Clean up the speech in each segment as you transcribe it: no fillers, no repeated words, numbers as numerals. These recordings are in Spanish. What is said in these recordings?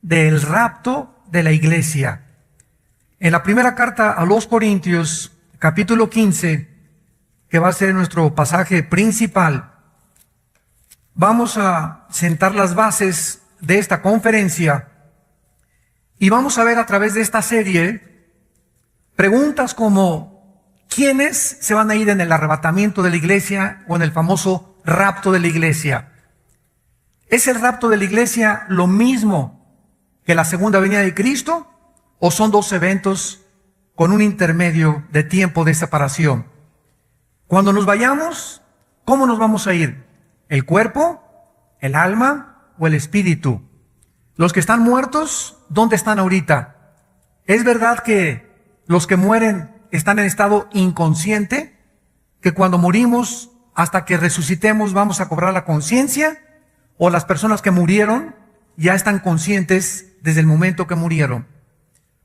del rapto de la iglesia. En la primera carta a los Corintios, capítulo 15, que va a ser nuestro pasaje principal, vamos a sentar las bases de esta conferencia y vamos a ver a través de esta serie preguntas como: ¿quiénes se van a ir en el arrebatamiento de la iglesia o en el famoso rapto de la iglesia? ¿Es el rapto de la iglesia lo mismo que la segunda venida de Cristo o son dos eventos con un intermedio de tiempo de separación? Cuando nos vayamos, ¿cómo nos vamos a ir? ¿El cuerpo, el alma o el espíritu? Los que están muertos, ¿dónde están ahorita? ¿Es verdad que los que mueren están en estado inconsciente? ¿Que cuando morimos, hasta que resucitemos, vamos a cobrar la conciencia? ¿O las personas que murieron ya están conscientes desde el momento que murieron?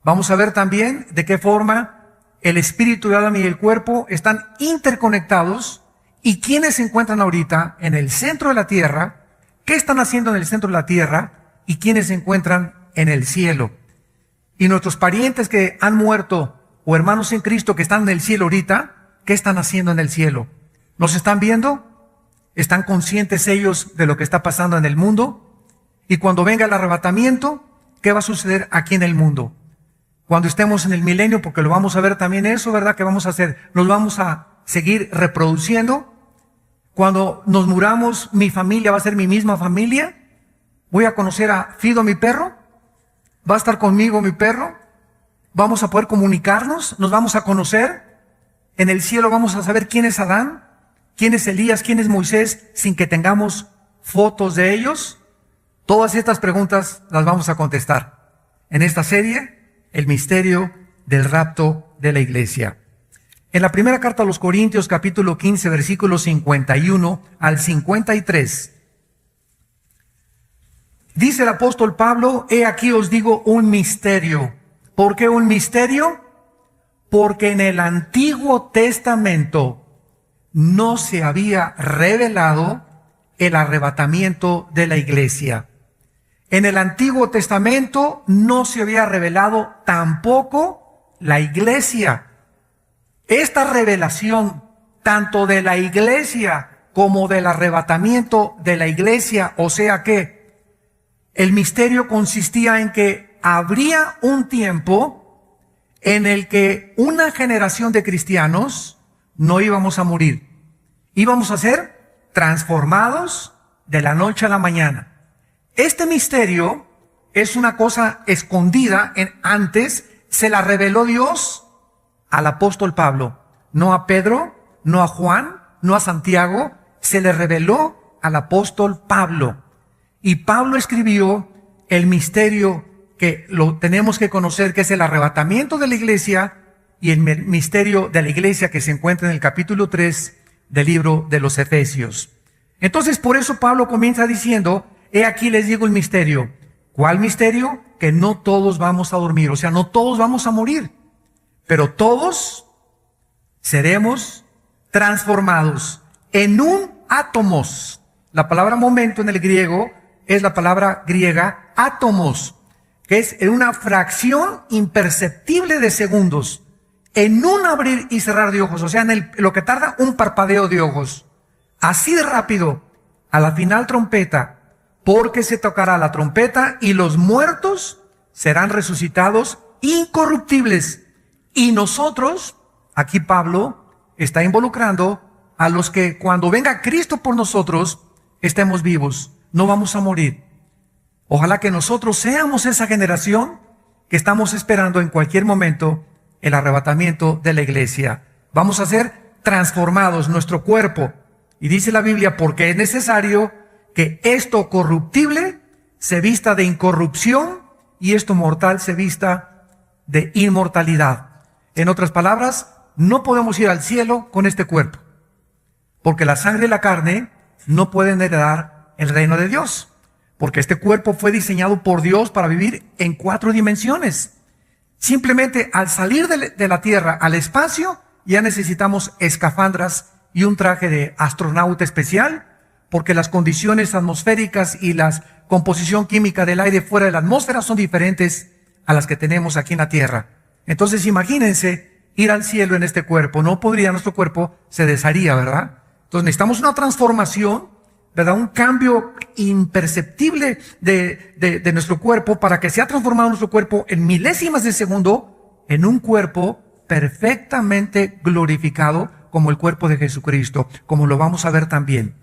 Vamos a ver también de qué forma el espíritu, el alma y el cuerpo están interconectados y quiénes se encuentran ahorita en el centro de la tierra, qué están haciendo en el centro de la tierra y quiénes se encuentran en el cielo. Y nuestros parientes que han muerto o hermanos en Cristo que están en el cielo ahorita, ¿qué están haciendo en el cielo? ¿Nos están viendo? ¿Están conscientes ellos de lo que está pasando en el mundo? Y cuando venga el arrebatamiento, ¿qué va a suceder aquí en el mundo? Cuando estemos en el milenio, porque lo vamos a ver también eso, ¿verdad? ¿Qué vamos a hacer? Nos vamos a seguir reproduciendo. Cuando nos muramos, mi familia va a ser mi misma familia. Voy a conocer a Fido, mi perro. Va a estar conmigo mi perro. Vamos a poder comunicarnos. Nos vamos a conocer. En el cielo vamos a saber quién es Adán, quién es Elías, quién es Moisés, sin que tengamos fotos de ellos. Todas estas preguntas las vamos a contestar en esta serie, el misterio del rapto de la iglesia. En la primera carta a los Corintios, capítulo 15, versículos 51 al 53, dice el apóstol Pablo: he aquí os digo un misterio. ¿Por qué un misterio? Porque en el Antiguo Testamento no se había revelado el arrebatamiento de la iglesia. En el Antiguo Testamento no se había revelado tampoco la iglesia. Esta revelación, tanto de la iglesia como del arrebatamiento de la iglesia, o sea que el misterio consistía en que habría un tiempo en el que una generación de cristianos no íbamos a morir. Íbamos a ser transformados de la noche a la mañana. Este misterio es una cosa escondida antes, se la reveló Dios al apóstol Pablo, no a Pedro, no a Juan, no a Santiago, se le reveló al apóstol Pablo. Y Pablo escribió el misterio que lo tenemos que conocer, que es el arrebatamiento de la iglesia y el misterio de la iglesia que se encuentra en el capítulo 3 del libro de los Efesios. Entonces, por eso Pablo comienza diciendo: he aquí les digo el misterio. ¿Cuál misterio? Que no todos vamos a dormir, o sea, no todos vamos a morir, pero todos seremos transformados en un átomos. La palabra momento en el griego es la palabra griega átomos, que es en una fracción imperceptible de segundos, en un abrir y cerrar de ojos, o sea, en lo que tarda un parpadeo de ojos. Así de rápido, a la final trompeta, porque se tocará la trompeta y los muertos serán resucitados incorruptibles. Y nosotros, aquí Pablo está involucrando a los que cuando venga Cristo por nosotros, estemos vivos, no vamos a morir. Ojalá que nosotros seamos esa generación que estamos esperando en cualquier momento el arrebatamiento de la iglesia. Vamos a ser transformados, nuestro cuerpo. Y dice la Biblia, porque es necesario que esto corruptible se vista de incorrupción y esto mortal se vista de inmortalidad. En otras palabras, no podemos ir al cielo con este cuerpo, porque la sangre y la carne no pueden heredar el reino de Dios, porque este cuerpo fue diseñado por Dios para vivir en 4 dimensiones. Simplemente al salir de la tierra al espacio, ya necesitamos escafandras y un traje de astronauta especial porque las condiciones atmosféricas y la composición química del aire fuera de la atmósfera son diferentes a las que tenemos aquí en la tierra. Entonces imagínense ir al cielo en este cuerpo. No podría, nuestro cuerpo se desharía, ¿verdad? Entonces necesitamos una transformación, ¿verdad? Un cambio imperceptible de nuestro cuerpo para que sea transformado nuestro cuerpo en milésimas de segundo en un cuerpo perfectamente glorificado como el cuerpo de Jesucristo, como lo vamos a ver también.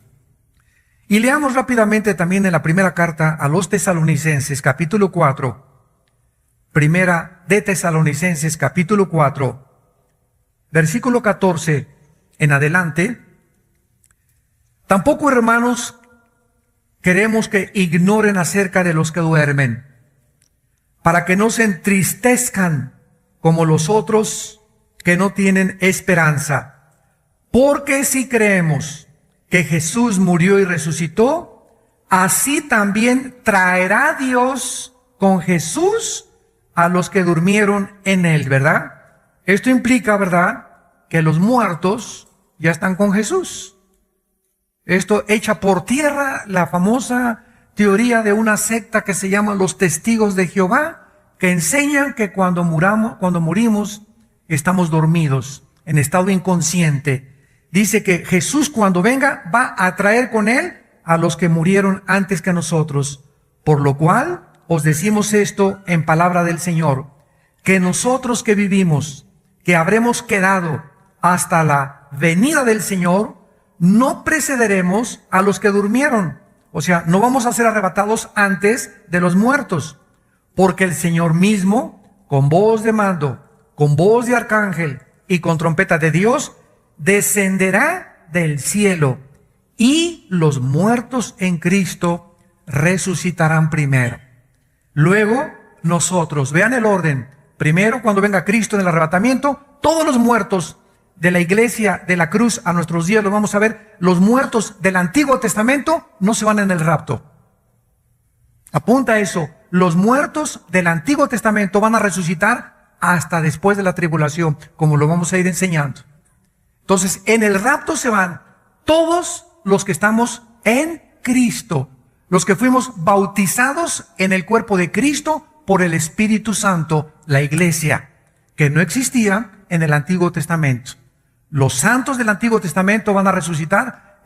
Y leamos rápidamente también en la primera carta a los Tesalonicenses, capítulo 4. Primera de Tesalonicenses, capítulo 4, versículo 14 en adelante. Tampoco, hermanos, queremos que ignoren acerca de los que duermen, para que no se entristezcan como los otros que no tienen esperanza. Porque si creemos que Jesús murió y resucitó, así también traerá Dios con Jesús a los que durmieron en él, ¿verdad? Esto implica, ¿verdad?, que los muertos ya están con Jesús. Esto echa por tierra la famosa teoría de una secta que se llama los Testigos de Jehová, que enseñan que cuando morimos, estamos dormidos, en estado inconsciente. Dice que Jesús, cuando venga, va a traer con él a los que murieron antes que nosotros. Por lo cual os decimos esto en palabra del Señor, que nosotros que vivimos, que habremos quedado hasta la venida del Señor, no precederemos a los que durmieron. O sea, no vamos a ser arrebatados antes de los muertos, porque el Señor mismo, con voz de mando, con voz de arcángel y con trompeta de Dios, descenderá del cielo, y los muertos en Cristo resucitarán primero. Luego nosotros, vean el orden, primero cuando venga Cristo en el arrebatamiento, todos los muertos de la iglesia de la cruz a nuestros días, lo vamos a ver, los muertos del Antiguo Testamento no se van en el rapto. Apunta eso, los muertos del Antiguo Testamento van a resucitar hasta después de la tribulación, como lo vamos a ir enseñando. Entonces, en el rapto se van todos los que estamos en Cristo, los que fuimos bautizados en el cuerpo de Cristo por el Espíritu Santo, la iglesia, que no existía en el Antiguo Testamento. Los santos del Antiguo Testamento van a resucitar,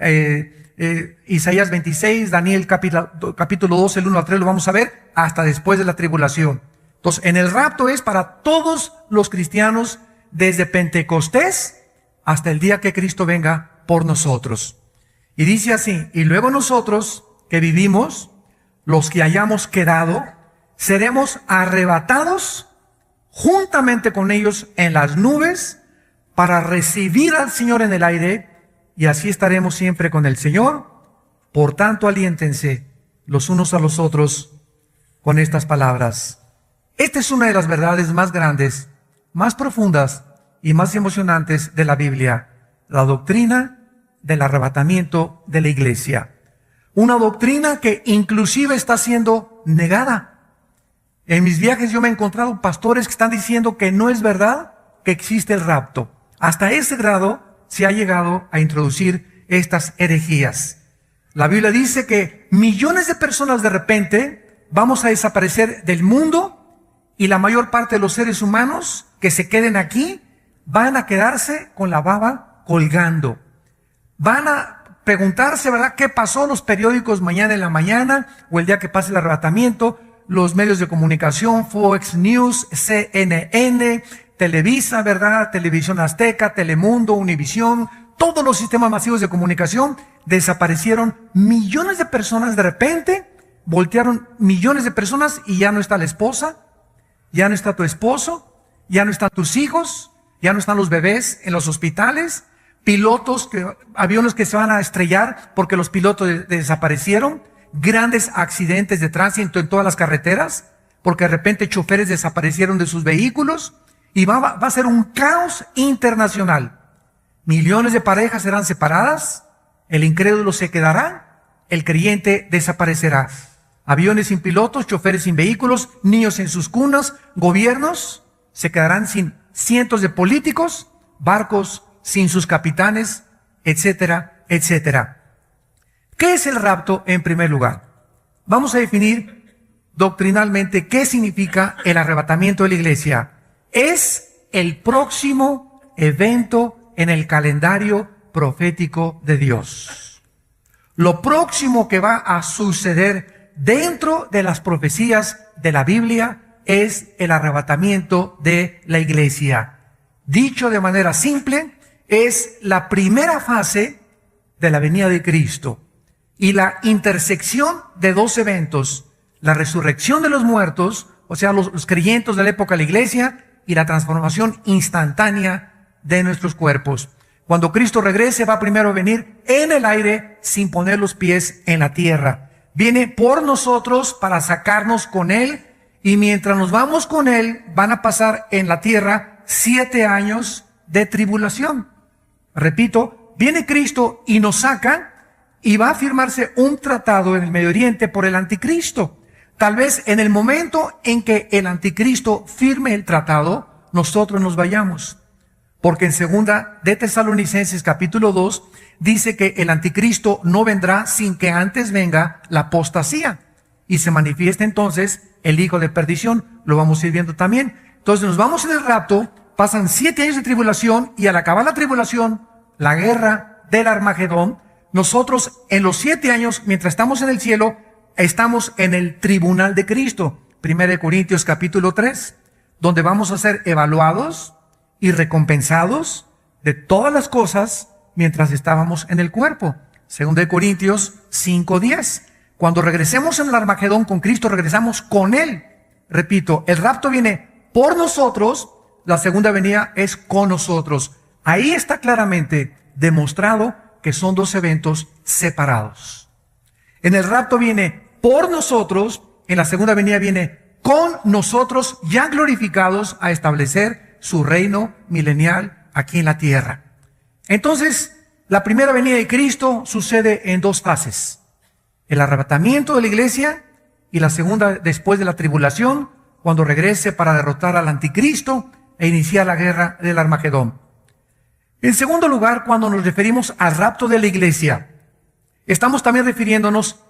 Isaías 26, Daniel capítulo 12, el 1 al 3 lo vamos a ver, hasta después de la tribulación. Entonces, en el rapto es para todos los cristianos desde Pentecostés hasta el día que Cristo venga por nosotros. Y dice así, y luego nosotros que vivimos, los que hayamos quedado, seremos arrebatados juntamente con ellos en las nubes para recibir al Señor en el aire, y así estaremos siempre con el Señor. Por tanto, aliéntense los unos a los otros con estas palabras. Esta es una de las verdades más grandes, más profundas y más emocionantes de la Biblia, la doctrina del arrebatamiento de la iglesia. Una doctrina que inclusive está siendo negada. En mis viajes yo me he encontrado pastores que están diciendo que no es verdad que existe el rapto. Hasta ese grado se ha llegado a introducir estas herejías. La Biblia dice que millones de personas de repente vamos a desaparecer del mundo, y la mayor parte de los seres humanos que se queden aquí van a quedarse con la baba colgando. Van a preguntarse, ¿verdad?, qué pasó. Los periódicos mañana en la mañana o el día que pase el arrebatamiento, los medios de comunicación, Fox News, CNN, Televisa, ¿verdad?, Televisión Azteca, Telemundo, Univisión, todos los sistemas masivos de comunicación, desaparecieron millones de personas de repente, voltearon millones de personas y ya no está la esposa, ya no está tu esposo, ya no están tus hijos, ya no están los bebés en los hospitales, aviones que se van a estrellar porque los pilotos desaparecieron, grandes accidentes de tránsito en todas las carreteras, porque de repente choferes desaparecieron de sus vehículos, y va a ser un caos internacional. Millones de parejas serán separadas, el incrédulo se quedará, el creyente desaparecerá. Aviones sin pilotos, choferes sin vehículos, niños en sus cunas, gobiernos se quedarán sin cientos de políticos, barcos sin sus capitanes, etcétera, etcétera. ¿Qué es el rapto en primer lugar? Vamos a definir doctrinalmente qué significa el arrebatamiento de la iglesia. Es el próximo evento en el calendario profético de Dios. Lo próximo que va a suceder dentro de las profecías de la Biblia es el arrebatamiento de la iglesia. Dicho de manera simple, es la primera fase de la venida de Cristo y la intersección de dos eventos: la resurrección de los muertos, o sea, los creyentes de la época de la iglesia, y la transformación instantánea de nuestros cuerpos. Cuando Cristo regrese, va primero a venir en el aire sin poner los pies en la tierra. Viene por nosotros para sacarnos con Él, y mientras nos vamos con Él, van a pasar en la tierra 7 años de tribulación. Repito, viene Cristo y nos saca, y va a firmarse un tratado en el Medio Oriente por el anticristo. Tal vez en el momento en que el anticristo firme el tratado, nosotros nos vayamos. Porque en segunda de Tesalonicenses capítulo 2 dice que el anticristo no vendrá sin que antes venga la apostasía y se manifieste entonces el hijo de perdición. Lo vamos a ir viendo también. Entonces nos vamos en el rapto, pasan 7 años de tribulación, y al acabar la tribulación, la guerra del Armagedón, nosotros en los 7 años, mientras estamos en el cielo, estamos en el tribunal de Cristo. 1 Corintios capítulo 3, donde vamos a ser evaluados y recompensados de todas las cosas mientras estábamos en el cuerpo. 2 Corintios 5:10. Cuando regresemos en el Armagedón con Cristo, regresamos con Él. Repito, el rapto viene por nosotros, la segunda venida es con nosotros. Ahí está claramente demostrado que son dos eventos separados. En el rapto viene por nosotros, en la segunda venida viene con nosotros, ya glorificados, a establecer su reino milenial aquí en la tierra. Entonces, la primera venida de Cristo sucede en dos fases: el arrebatamiento de la iglesia, y la segunda después de la tribulación, cuando regrese para derrotar al anticristo e iniciar la guerra del Armagedón. En segundo lugar, cuando nos referimos al rapto de la iglesia, estamos también refiriéndonos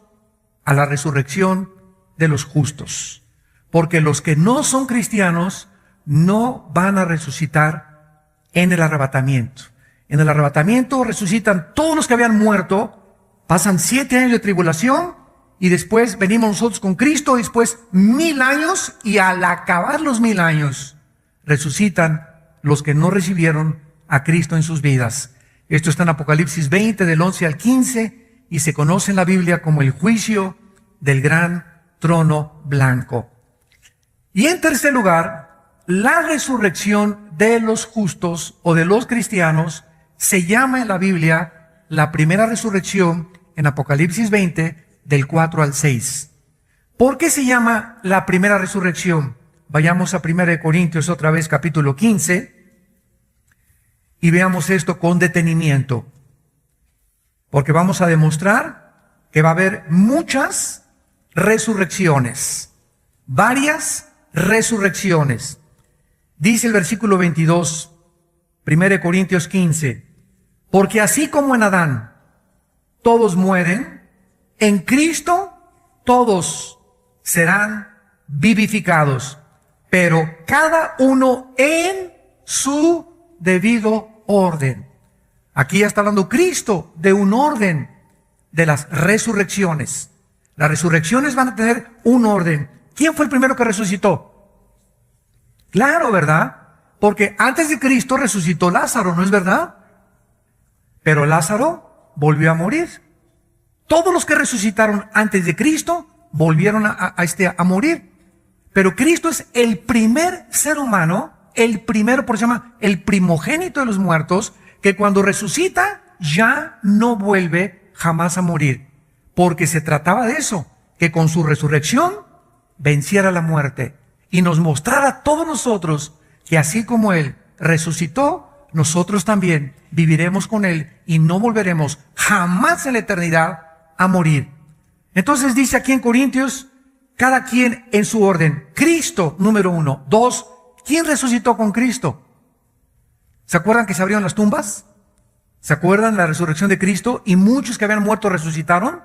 a la resurrección de los justos, porque los que no son cristianos no van a resucitar en el arrebatamiento. En el arrebatamiento resucitan todos los que habían muerto, pasan 7 años de tribulación, y después venimos nosotros con Cristo, después 1000 años, y al acabar los 1000 años, resucitan los que no recibieron a Cristo en sus vidas. Esto está en Apocalipsis 20, del 11 al 15, y se conoce en la Biblia como el juicio del gran trono blanco. Y en tercer lugar, la resurrección de los justos o de los cristianos se llama en la Biblia la primera resurrección, en Apocalipsis 20, del 4 al 6. ¿Por qué se llama la primera resurrección? Vayamos a 1 Corintios otra vez, capítulo 15, y veamos esto con detenimiento, porque vamos a demostrar que va a haber muchas resurrecciones, varias resurrecciones. Dice el versículo 22, 1 Corintios 15, porque así como en Adán todos mueren, en Cristo todos serán vivificados, pero cada uno en su debido orden. Aquí ya está hablando Cristo de un orden de las resurrecciones. Las resurrecciones van a tener un orden. ¿Quién fue el primero que resucitó? Claro, ¿verdad? Porque antes de Cristo resucitó Lázaro, ¿no es verdad? Pero Lázaro volvió a morir. Todos los que resucitaron antes de Cristo volvieron a morir. Pero Cristo es el primer ser humano, el primero, por eso se llama el primogénito de los muertos, que cuando resucita ya no vuelve jamás a morir. Porque se trataba de eso, que con su resurrección venciera la muerte y nos mostrara a todos nosotros que así como Él resucitó, nosotros también viviremos con Él y no volveremos jamás en la eternidad a morir. Entonces dice aquí en Corintios, cada quien en su orden. Cristo, número 1. 2, ¿quién resucitó con Cristo? ¿Se acuerdan que se abrieron las tumbas? ¿Se acuerdan la resurrección de Cristo? Y muchos que habían muerto resucitaron,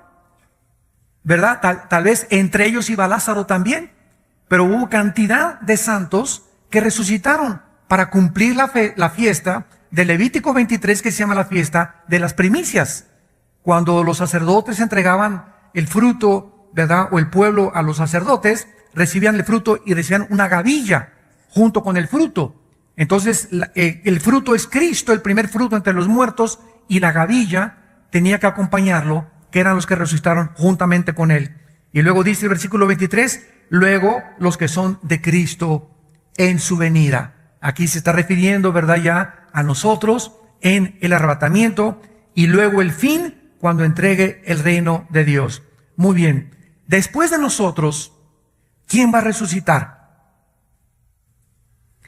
¿verdad? Tal vez entre ellos iba Lázaro también, pero hubo cantidad de santos que resucitaron para cumplir la fiesta de Levítico 23, que se llama la fiesta de las primicias. Cuando los sacerdotes entregaban el fruto, ¿verdad? O el pueblo a los sacerdotes, recibían el fruto y recibían una gavilla junto con el fruto. Entonces, el fruto es Cristo, el primer fruto entre los muertos, y la gavilla tenía que acompañarlo, que eran los que resucitaron juntamente con él. Y luego dice el versículo 23, luego los que son de Cristo en su venida. Aquí se está refiriendo, ¿verdad?, ya a nosotros en el arrebatamiento, y luego el fin, cuando entregue el reino de Dios. Muy bien. Después de nosotros, ¿quién va a resucitar?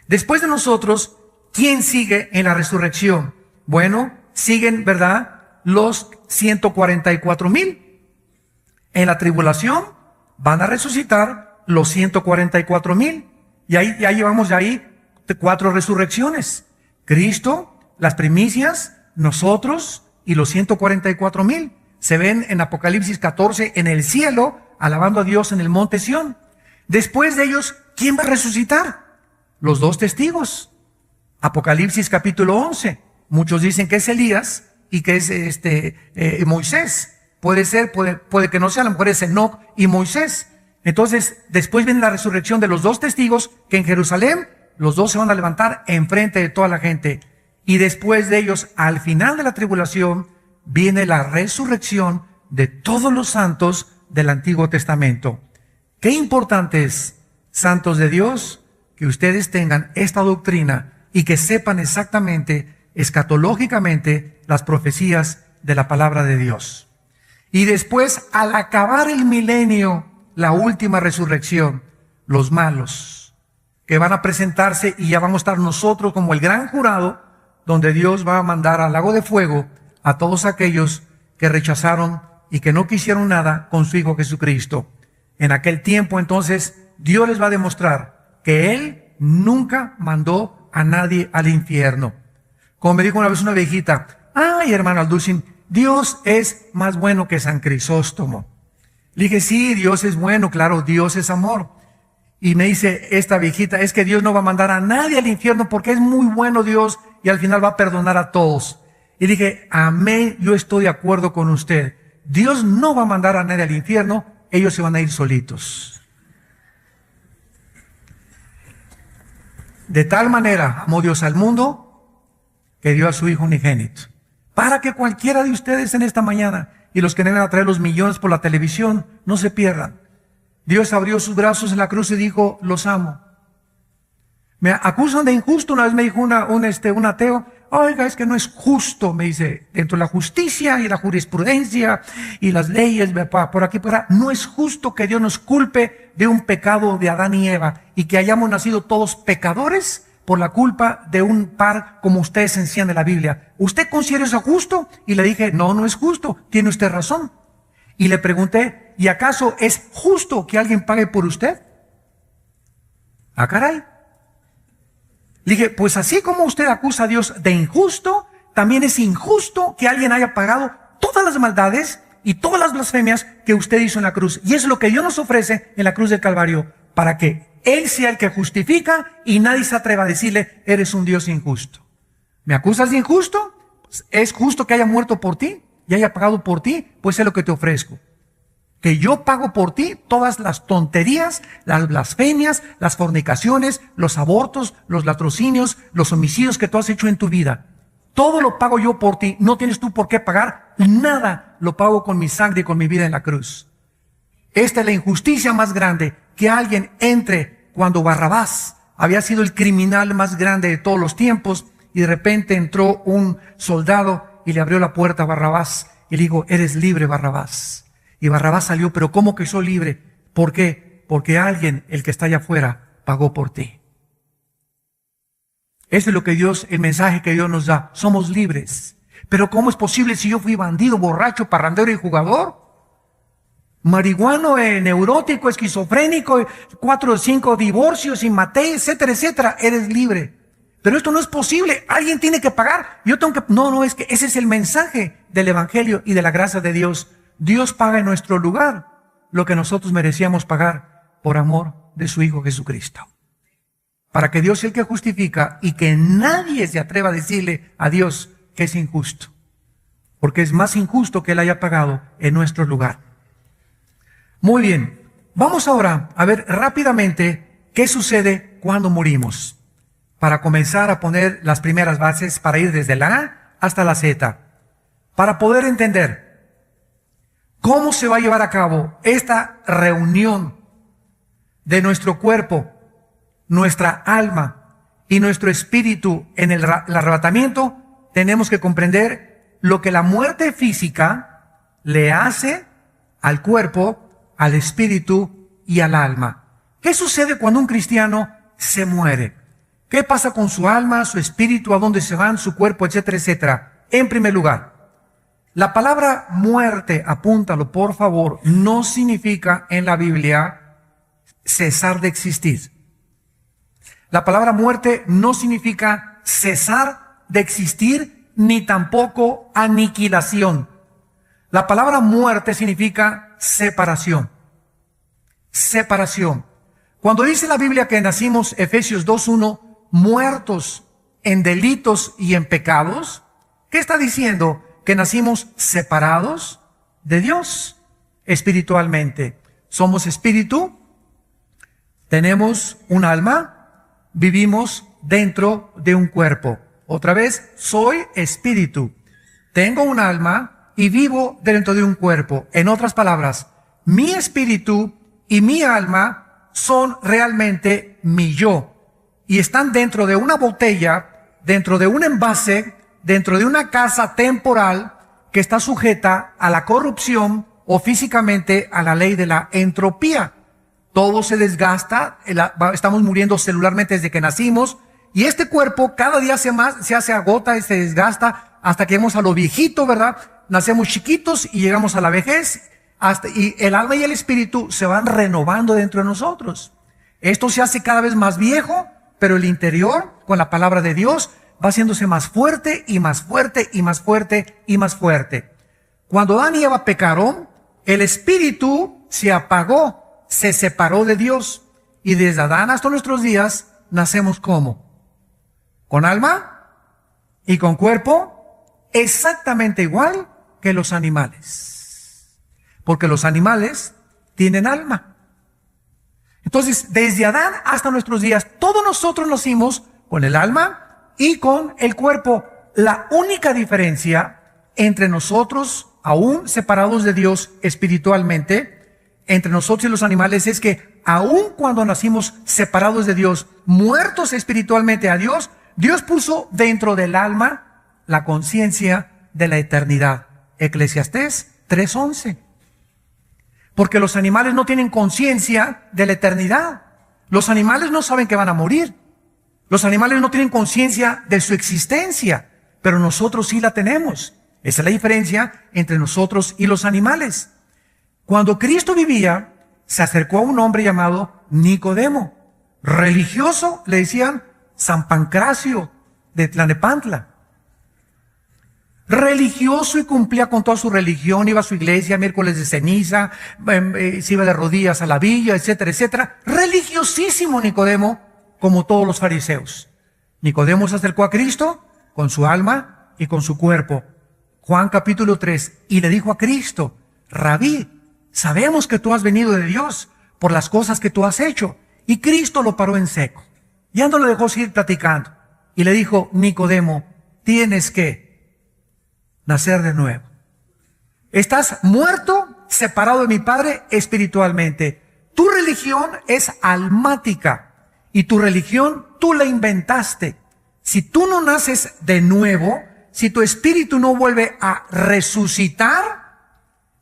Después de nosotros, ¿quién sigue en la resurrección? Bueno, siguen, ¿verdad?, los 144,000. En la tribulación van a resucitar los 144,000. Y ahí ya llevamos 4 resurrecciones. Cristo, las primicias, nosotros y los 144,000. Se ven en Apocalipsis 14 en el cielo, alabando a Dios en el monte Sión. Después de ellos, ¿quién va a resucitar? Los 2 testigos. Apocalipsis capítulo 11. Muchos dicen que es Elías y que es Moisés. Puede ser, puede que no sea, a lo mejor es Enoc y Moisés. Entonces, después viene la resurrección de los 2 testigos, que en Jerusalén los 2 se van a levantar enfrente de toda la gente. Y después de ellos, al final de la tribulación, viene la resurrección de todos los santos del Antiguo Testamento. Qué importante es, santos de Dios, que ustedes tengan esta doctrina y que sepan exactamente, escatológicamente, las profecías de la palabra de Dios. Y después, al acabar el milenio, la última resurrección, los malos, que van a presentarse, y ya vamos a estar nosotros como el gran jurado, donde Dios va a mandar al lago de fuego a todos aquellos que rechazaron y que no quisieron nada con su Hijo Jesucristo. En aquel tiempo, entonces, Dios les va a demostrar que Él nunca mandó a nadie al infierno. Como me dijo una vez una viejita, ay, hermano Alducin, Dios es más bueno que San Crisóstomo. Le dije, sí, Dios es bueno, claro, Dios es amor. Y me dice esta viejita, es que Dios no va a mandar a nadie al infierno porque es muy bueno Dios y al final va a perdonar a todos. Y dije, amén, yo estoy de acuerdo con usted. Dios no va a mandar a nadie al infierno, ellos se van a ir solitos. De tal manera amó Dios al mundo que dio a su Hijo unigénito, para que cualquiera de ustedes en esta mañana y los que vengan a traer los millones por la televisión no se pierdan. Dios abrió sus brazos en la cruz y dijo, los amo. Me acusan de injusto. Una vez me dijo un ateo, oiga, es que no es justo, me dice, dentro de la justicia y la jurisprudencia y las leyes, por aquí, por allá, no es justo que Dios nos culpe de un pecado de Adán y Eva y que hayamos nacido todos pecadores por la culpa de un par como ustedes enseñan de la Biblia. ¿Usted considera eso justo? Y le dije, no, no es justo, tiene usted razón. Y le pregunté, ¿y acaso es justo que alguien pague por usted? Ah, caray. Le dije, pues así como usted acusa a Dios de injusto, también es injusto que alguien haya pagado todas las maldades y todas las blasfemias que usted hizo en la cruz. Y es lo que Dios nos ofrece en la cruz del Calvario, para que Él sea el que justifica y nadie se atreva a decirle, eres un Dios injusto. ¿Me acusas de injusto? Pues es justo que haya muerto por ti y haya pagado por ti, pues es lo que te ofrezco. Que yo pago por ti todas las tonterías, las blasfemias, las fornicaciones, los abortos, los latrocinios, los homicidios que tú has hecho en tu vida. Todo lo pago yo por ti, no tienes tú por qué pagar nada, lo pago con mi sangre y con mi vida en la cruz. Esta es la injusticia más grande, que alguien entre cuando Barrabás había sido el criminal más grande de todos los tiempos y de repente entró un soldado y le abrió la puerta a Barrabás y le dijo, eres libre, Barrabás. Y Barrabás salió, pero ¿cómo que soy libre? ¿Por qué? Porque alguien, el que está allá afuera, pagó por ti. Eso es lo que Dios, el mensaje que Dios nos da. Somos libres. Pero ¿cómo es posible si yo fui bandido, borracho, parrandero y jugador? Marihuano, neurótico, esquizofrénico, 4 o 5 divorcios y maté, etcétera, etcétera. Eres libre. Pero esto no es posible, alguien tiene que pagar. Yo tengo que... No, es que ese es el mensaje del Evangelio y de la gracia de Dios. Dios paga en nuestro lugar lo que nosotros merecíamos pagar por amor de su Hijo Jesucristo. Para que Dios sea el que justifica y que nadie se atreva a decirle a Dios que es injusto. Porque es más injusto que Él haya pagado en nuestro lugar. Muy bien, vamos ahora a ver rápidamente qué sucede cuando morimos. Para comenzar a poner las primeras bases para ir desde la A hasta la Z. Para poder entender cómo se va a llevar a cabo esta reunión de nuestro cuerpo, nuestra alma y nuestro espíritu en el arrebatamiento, tenemos que comprender lo que la muerte física le hace al cuerpo, al espíritu y al alma. ¿Qué sucede cuando un cristiano se muere? ¿Qué pasa con su alma, su espíritu, a dónde se van, su cuerpo, etcétera, etcétera? En primer lugar, la palabra muerte, apúntalo por favor, no significa en la Biblia cesar de existir. La palabra muerte no significa cesar de existir, ni tampoco aniquilación. La palabra muerte significa separación. Separación. Cuando dice la Biblia que nacimos, Efesios 2:1, muertos en delitos y en pecados, ¿qué está diciendo? Que nacimos separados de Dios espiritualmente. Somos espíritu, tenemos un alma, vivimos dentro de un cuerpo. Otra vez, soy espíritu, tengo un alma y vivo dentro de un cuerpo. En otras palabras, mi espíritu y mi alma son realmente mi yo. Y están dentro de una botella, dentro de un envase, dentro de una casa temporal que está sujeta a la corrupción o físicamente a la ley de la entropía. Todo se desgasta, estamos muriendo celularmente desde que nacimos, y este cuerpo cada día se agota y se desgasta hasta que llegamos a lo viejito, ¿verdad? Nacemos chiquitos y llegamos a la vejez, y el alma y el espíritu se van renovando dentro de nosotros. Esto se hace cada vez más viejo, pero el interior, con la palabra de Dios, va haciéndose más fuerte y más fuerte y más fuerte y más fuerte. Cuando Adán y Eva pecaron, el espíritu se apagó, se separó de Dios. Y desde Adán hasta nuestros días, nacemos ¿cómo? Con alma y con cuerpo, exactamente igual que los animales. Porque los animales tienen alma. Entonces, desde Adán hasta nuestros días, todos nosotros nacimos con el alma y con el cuerpo. La única diferencia entre nosotros, aún separados de Dios espiritualmente, entre nosotros y los animales, es que aún cuando nacimos separados de Dios, muertos espiritualmente a Dios, Dios puso dentro del alma la conciencia de la eternidad. Eclesiastés 3:11. Porque los animales no tienen conciencia de la eternidad. Los animales no saben que van a morir. Los animales no tienen conciencia de su existencia, pero nosotros sí la tenemos. Esa es la diferencia entre nosotros y los animales. Cuando Cristo vivía, se acercó a un hombre llamado Nicodemo. Religioso, le decían San Pancracio de Tlalnepantla. Religioso y cumplía con toda su religión, iba a su iglesia miércoles de ceniza, se iba de rodillas a la villa, etcétera, etcétera. Religiosísimo Nicodemo, como todos los fariseos. Nicodemo se acercó a Cristo con su alma y con su cuerpo. Juan capítulo 3, y le dijo a Cristo: Rabí, sabemos que tú has venido de Dios por las cosas que tú has hecho. Y Cristo lo paró en seco. Ya no lo dejó seguir platicando. Y le dijo: Nicodemo, tienes que nacer de nuevo. Estás muerto, separado de mi Padre espiritualmente. Tu religión es almática y tu religión tú la inventaste. Si tú no naces de nuevo, si tu espíritu no vuelve a resucitar,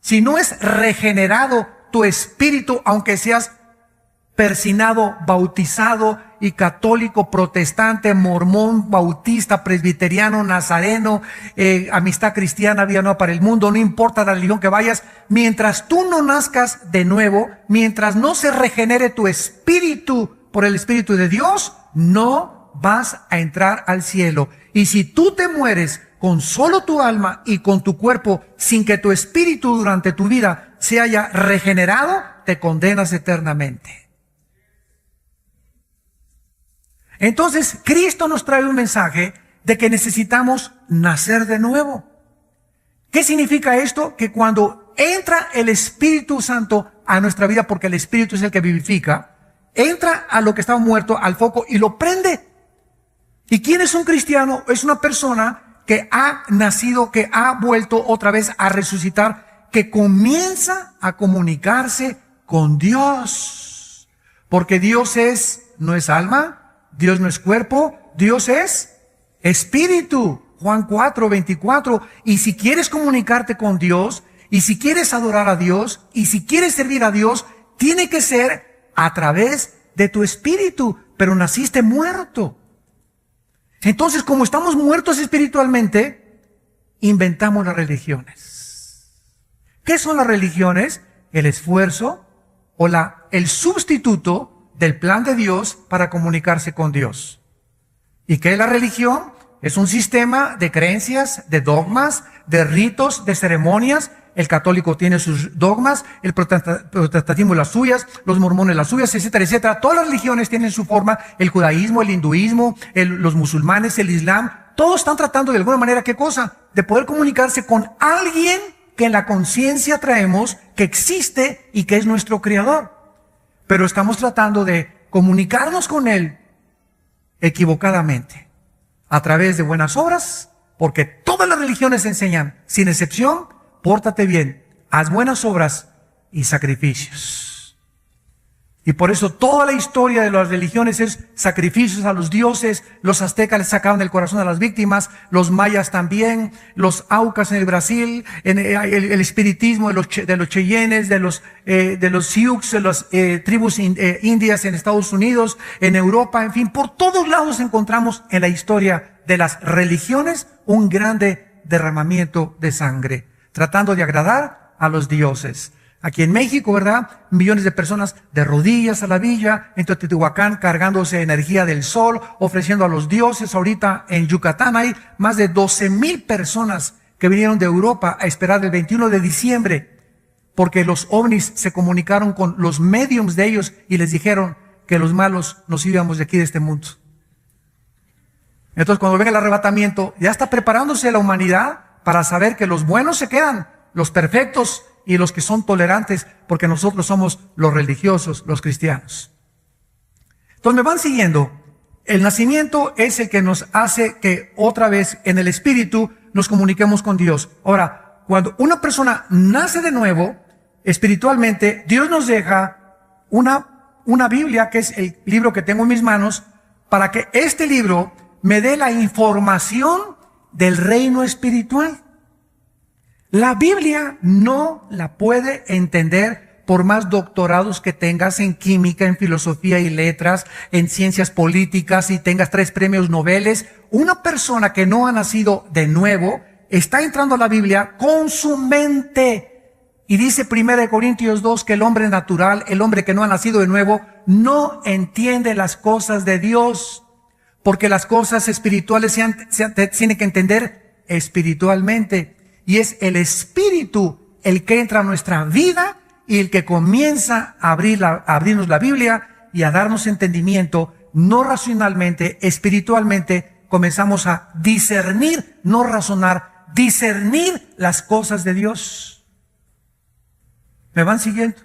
si no es regenerado tu espíritu, aunque seas persinado, bautizado y católico, protestante, mormón, bautista, presbiteriano, nazareno, amistad cristiana, vida nueva para el mundo, no importa la religión que vayas, mientras tú no nazcas de nuevo, mientras no se regenere tu espíritu por el Espíritu de Dios, no no vas a entrar al cielo. Y si tú te mueres con solo tu alma y con tu cuerpo, sin que tu espíritu durante tu vida se haya regenerado, te condenas eternamente. Entonces, Cristo nos trae un mensaje de que necesitamos nacer de nuevo. ¿Qué significa esto? Que cuando entra el Espíritu Santo a nuestra vida, porque el Espíritu es el que vivifica, entra a lo que estaba muerto, al foco, y lo prende. ¿Y quién es un cristiano? Es una persona que ha nacido, que ha vuelto otra vez a resucitar, que comienza a comunicarse con Dios. Porque Dios no es alma, Dios no es cuerpo, Dios es espíritu. Juan 4:24. Y si quieres comunicarte con Dios, y si quieres adorar a Dios, y si quieres servir a Dios, tiene que ser a través de tu espíritu. Pero naciste muerto. Entonces, como estamos muertos espiritualmente, inventamos las religiones. ¿Qué son las religiones? El esfuerzo o el sustituto del plan de Dios para comunicarse con Dios. ¿Y qué es la religión? Es un sistema de creencias, de dogmas, de ritos, de ceremonias. El católico tiene sus dogmas, el protestantismo las suyas, los mormones las suyas, etcétera, etcétera. Todas las religiones tienen su forma, el judaísmo, el hinduismo, los musulmanes, el islam. Todos están tratando de alguna manera, ¿qué cosa? De poder comunicarse con alguien que en la conciencia traemos, que existe y que es nuestro creador. Pero estamos tratando de comunicarnos con él equivocadamente, a través de buenas obras, porque todas las religiones enseñan, sin excepción, pórtate bien, haz buenas obras y sacrificios. Y por eso toda la historia de las religiones es sacrificios a los dioses. Los aztecas les sacaban el corazón a las víctimas, los mayas también, los aucas en el Brasil, el espiritismo de los cheyennes, de los sioux, de las tribus indias en Estados Unidos, en Europa, en fin, por todos lados encontramos en la historia de las religiones un grande derramamiento de sangre, tratando de agradar a los dioses. Aquí en México, ¿verdad? Millones de personas de rodillas a la villa, en Teotihuacán cargándose energía del sol, ofreciendo a los dioses. Ahorita en Yucatán hay más de 12,000 personas que vinieron de Europa a esperar el 21 de diciembre, porque los ovnis se comunicaron con los mediums de ellos y les dijeron que los malos nos íbamos de aquí, de este mundo. Entonces, cuando venga el arrebatamiento, ya está preparándose la humanidad para saber que los buenos se quedan, los perfectos y los que son tolerantes, porque nosotros somos los religiosos, los cristianos. Entonces, me van siguiendo. El nacimiento es el que nos hace que otra vez en el espíritu nos comuniquemos con Dios. Ahora, cuando una persona nace de nuevo, espiritualmente, Dios nos deja una Biblia, que es el libro que tengo en mis manos, para que este libro me dé la información del reino espiritual. La Biblia no la puede entender por más doctorados que tengas en química, en filosofía y letras, en ciencias políticas y tengas 3 premios Nobel. Una persona que no ha nacido de nuevo está entrando a la Biblia con su mente. Y dice 1 Corintios 2 que el hombre natural, el hombre que no ha nacido de nuevo, no entiende las cosas de Dios. Porque las cosas espirituales se tienen que entender espiritualmente. Y es el espíritu el que entra a nuestra vida y el que comienza a abrirnos la Biblia y a darnos entendimiento, no racionalmente, espiritualmente. Comenzamos a discernir, no razonar, discernir las cosas de Dios. ¿Me van siguiendo?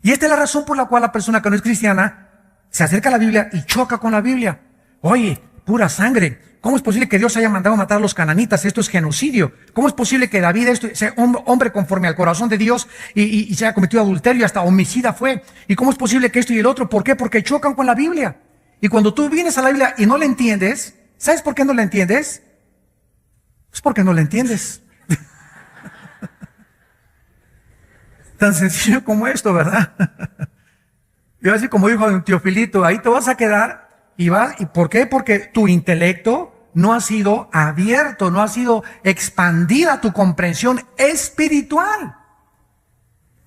Y esta es la razón por la cual la persona que no es cristiana se acerca a la Biblia y choca con la Biblia. Oye, pura sangre. ¿Cómo es posible que Dios haya mandado a matar a los cananitas? Esto es genocidio. ¿Cómo es posible que David sea hombre conforme al corazón de Dios y se haya cometido adulterio, hasta homicida fue? ¿Y cómo es posible que esto y el otro? ¿Por qué? Porque chocan con la Biblia. Y cuando tú vienes a la Biblia y no la entiendes, ¿sabes por qué no la entiendes? Es porque no la entiendes. Tan sencillo como esto, ¿verdad? Y así como dijo un Teofilito, ahí te vas a quedar. ¿Y por qué? Porque tu intelecto no ha sido abierto, no ha sido expandida tu comprensión espiritual.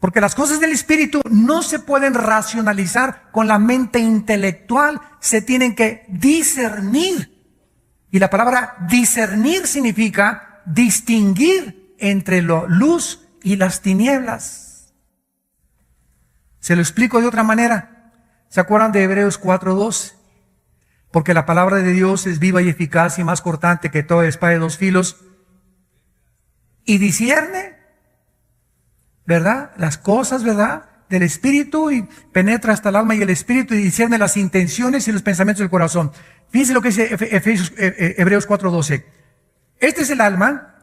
Porque las cosas del Espíritu no se pueden racionalizar con la mente intelectual, se tienen que discernir. Y la palabra discernir significa distinguir entre la luz y las tinieblas. Se lo explico de otra manera. ¿Se acuerdan de Hebreos 4:2? Porque la palabra de Dios es viva y eficaz y más cortante que toda espada de dos filos. Y discierne, ¿verdad? Las cosas, ¿verdad? Del Espíritu, y penetra hasta el alma y el Espíritu y discierne las intenciones y los pensamientos del corazón. Fíjense lo que dice Hebreos 4:12. Este es el alma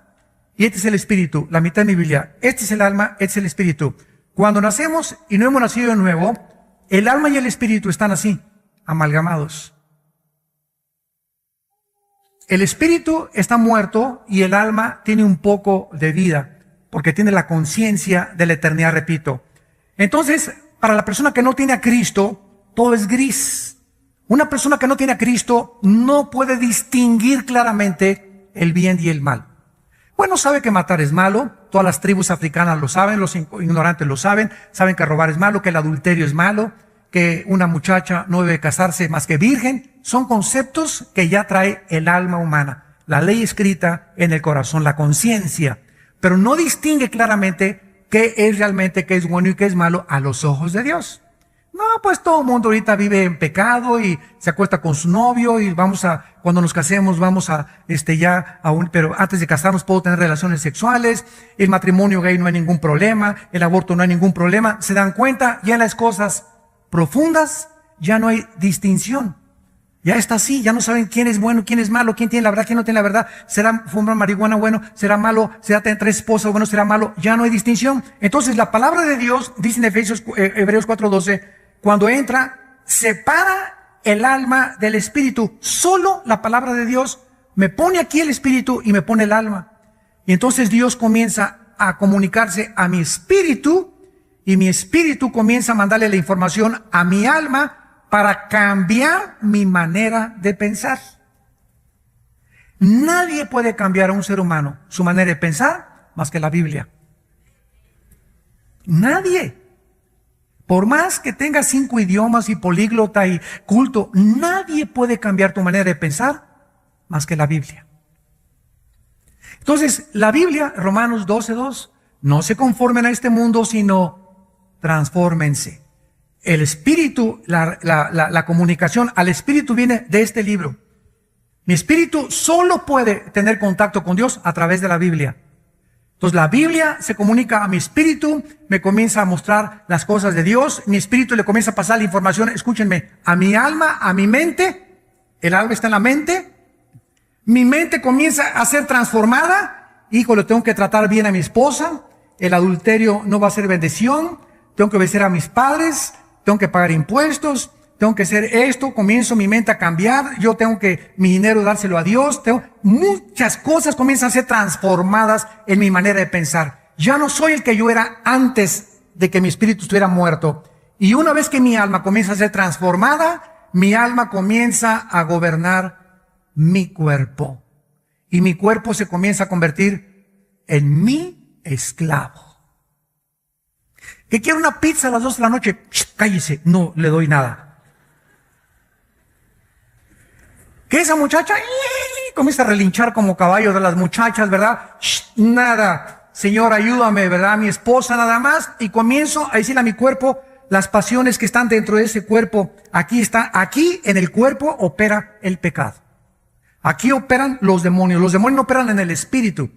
y este es el Espíritu. La mitad de mi Biblia. Este es el alma, este es el Espíritu. Cuando nacemos y no hemos nacido de nuevo, el alma y el Espíritu están así, amalgamados. El Espíritu está muerto y el alma tiene un poco de vida, porque tiene la conciencia de la eternidad, repito. Entonces, para la persona que no tiene a Cristo, todo es gris. Una persona que no tiene a Cristo no puede distinguir claramente el bien y el mal. Bueno, sabe que matar es malo, todas las tribus africanas lo saben, los ignorantes lo saben que robar es malo, que el adulterio es malo, que una muchacha no debe casarse más que virgen. Son conceptos que ya trae el alma humana, la ley escrita en el corazón, la conciencia, pero no distingue claramente qué es realmente, qué es bueno y qué es malo a los ojos de Dios. No, pues todo el mundo ahorita vive en pecado y se acuesta con su novio y cuando nos casemos pero antes de casarnos puedo tener relaciones sexuales, el matrimonio gay no hay ningún problema, el aborto no hay ningún problema. ¿Se dan cuenta? Ya en las cosas profundas ya no hay distinción. Ya está así, ya no saben quién es bueno, quién es malo, quién tiene la verdad, quién no tiene la verdad. ¿Será fumar marihuana bueno? ¿Será malo? ¿Será tener 3 esposas bueno? ¿Será malo? Ya no hay distinción. Entonces la palabra de Dios, dice en Hebreos 4:12, cuando entra, separa el alma del espíritu. Solo la palabra de Dios me pone aquí el espíritu y me pone el alma. Y entonces Dios comienza a comunicarse a mi espíritu y mi espíritu comienza a mandarle la información a mi alma para cambiar mi manera de pensar. Nadie puede cambiar a un ser humano su manera de pensar más que la Biblia. Nadie. Por más que tengas 5 idiomas y políglota y culto, nadie puede cambiar tu manera de pensar más que la Biblia. Entonces, la Biblia, Romanos 12:2, no se conformen a este mundo, sino transfórmense. El espíritu, la comunicación al espíritu viene de este libro. Mi espíritu solo puede tener contacto con Dios a través de la Biblia. Entonces la Biblia se comunica a mi espíritu, me comienza a mostrar las cosas de Dios, mi espíritu le comienza a pasar la información, escúchenme, a mi alma, a mi mente. El alma está en la mente. Mi mente comienza a ser transformada. Híjole, tengo que tratar bien a mi esposa. El adulterio no va a ser bendición. Tengo que obedecer a mis padres. Tengo que pagar impuestos. Tengo que hacer esto. Comienzo mi mente a cambiar. Yo tengo que mi dinero dárselo a Dios. Muchas cosas comienzan a ser transformadas en mi manera de pensar. Ya no soy el que yo era antes de que mi espíritu estuviera muerto. Y una vez que mi alma comienza a ser transformada, mi alma comienza a gobernar mi cuerpo. Y mi cuerpo se comienza a convertir en mi esclavo. ¿Que quiero una pizza a las 2 de la noche? Cállese, no le doy nada. Que esa muchacha comienza a relinchar como caballo de las muchachas, ¿verdad? Nada. Señor, ayúdame, ¿verdad? Mi esposa nada más. Y comienzo a decirle a mi cuerpo las pasiones que están dentro de ese cuerpo. Aquí en el cuerpo opera el pecado. Aquí operan los demonios. Los demonios no operan en el espíritu,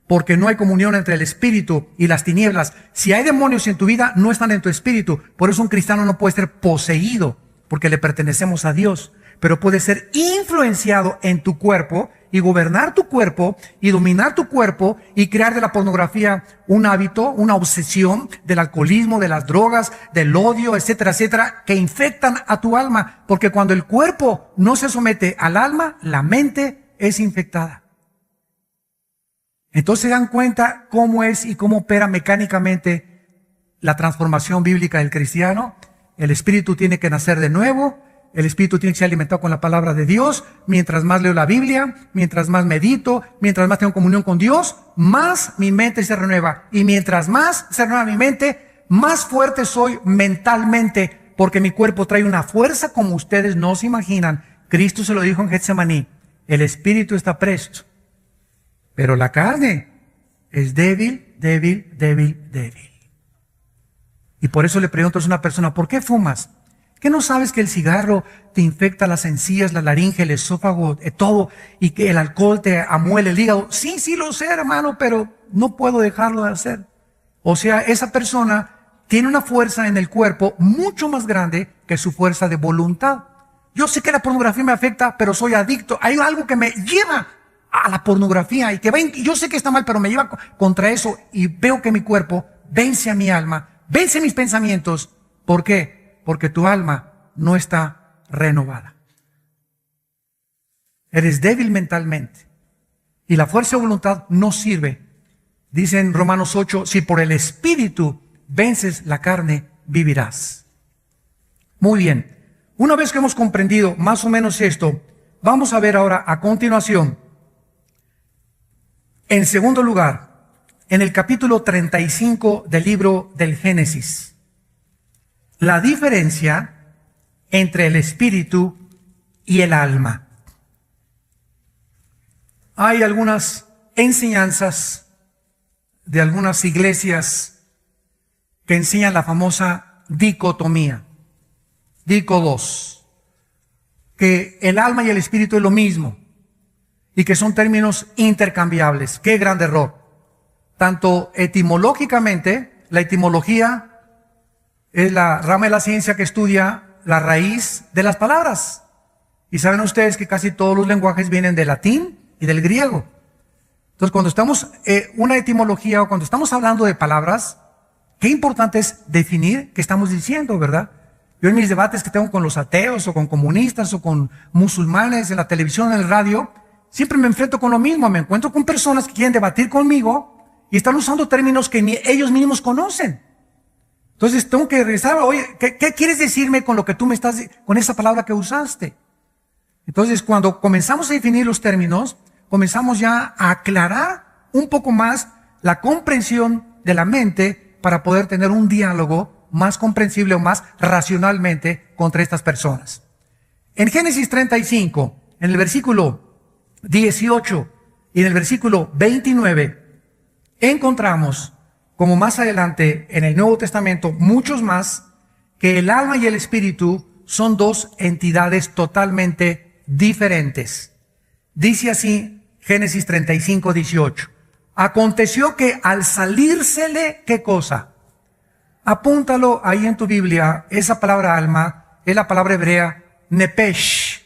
porque no hay comunión entre el espíritu y las tinieblas. Si hay demonios en tu vida, no están en tu espíritu. Por eso un cristiano no puede ser poseído, porque le pertenecemos a Dios. Pero puede ser influenciado en tu cuerpo y gobernar tu cuerpo y dominar tu cuerpo y crear de la pornografía un hábito, una obsesión, del alcoholismo, de las drogas, del odio, etcétera, etcétera, que infectan a tu alma. Porque cuando el cuerpo no se somete al alma, la mente es infectada. Entonces se dan cuenta cómo es y cómo opera mecánicamente la transformación bíblica del cristiano. El espíritu tiene que nacer de nuevo. El espíritu tiene que ser alimentado con la palabra de Dios. Mientras más leo la Biblia, mientras más medito, mientras más tengo comunión con Dios, más mi mente se renueva. Y mientras más se renueva mi mente, más fuerte soy mentalmente, porque mi cuerpo trae una fuerza como ustedes no se imaginan. Cristo se lo dijo en Getsemaní, el espíritu está presto, pero la carne es débil, débil, débil, débil. Y por eso le pregunto a una persona, ¿por qué fumas? ¿Qué no sabes que el cigarro te infecta las encías, la laringe, el esófago, todo, y que el alcohol te amuele el hígado? Sí, sí lo sé, hermano, pero no puedo dejarlo de hacer. O sea, esa persona tiene una fuerza en el cuerpo mucho más grande que su fuerza de voluntad. Yo sé que la pornografía me afecta, pero soy adicto. Hay algo que me lleva a la pornografía y que yo sé que está mal, pero me lleva contra eso y veo que mi cuerpo vence a mi alma, vence mis pensamientos. ¿Por qué? Porque tu alma no está renovada. Eres débil mentalmente y la fuerza de voluntad no sirve. Dice en Romanos 8, si por el Espíritu vences la carne, vivirás. Muy bien. Una vez que hemos comprendido más o menos esto, vamos a ver ahora a continuación, en segundo lugar, en el capítulo 35 del libro del Génesis, la diferencia entre el espíritu y el alma. Hay algunas enseñanzas de algunas iglesias que enseñan la famosa dicotomía, dicodos, que el alma y el espíritu es lo mismo y que son términos intercambiables. ¡Qué gran error! Tanto etimológicamente, la etimología es la rama de la ciencia que estudia la raíz de las palabras. Y saben ustedes que casi todos los lenguajes vienen del latín y del griego. Entonces, cuando estamos una etimología o cuando estamos hablando de palabras, qué importante es definir qué estamos diciendo, ¿verdad? Yo en mis debates que tengo con los ateos o con comunistas o con musulmanes en la televisión, en el radio, siempre me enfrento con lo mismo. Me encuentro con personas que quieren debatir conmigo y están usando términos que ni ellos mismos conocen. Entonces tengo que regresar, oye, ¿qué quieres decirme con lo que tú me estás, con esa palabra que usaste? Entonces cuando comenzamos a definir los términos, comenzamos ya a aclarar un poco más la comprensión de la mente para poder tener un diálogo más comprensible o más racionalmente contra estas personas. En Génesis 35, en el versículo 18 y en el versículo 29, encontramos, como más adelante en el Nuevo Testamento, muchos más, que el alma y el espíritu son dos entidades totalmente diferentes. Dice así Génesis 35, 18. Aconteció que al salírsele, ¿qué cosa? Apúntalo ahí en tu Biblia. Esa palabra alma es la palabra hebrea nepesh,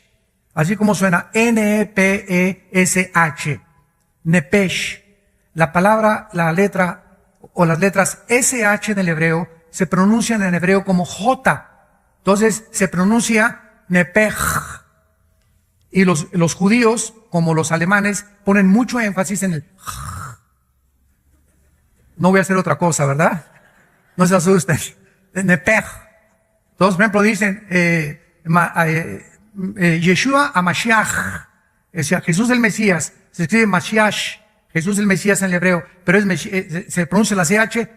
así como suena N-E-P-E-S-H, nepesh. La palabra, la letra o las letras SH en el hebreo se pronuncian en hebreo como J. Entonces se pronuncia nepej. Y los judíos, como los alemanes, ponen mucho énfasis en el no voy a hacer otra cosa, ¿verdad? No se asusten. Nepej. Entonces, por ejemplo, dicen Yeshua a Mashiach. O sea, Jesús el Mesías. Se escribe Mashiach. Jesús el Mesías en el hebreo. Pero se pronuncia la CH.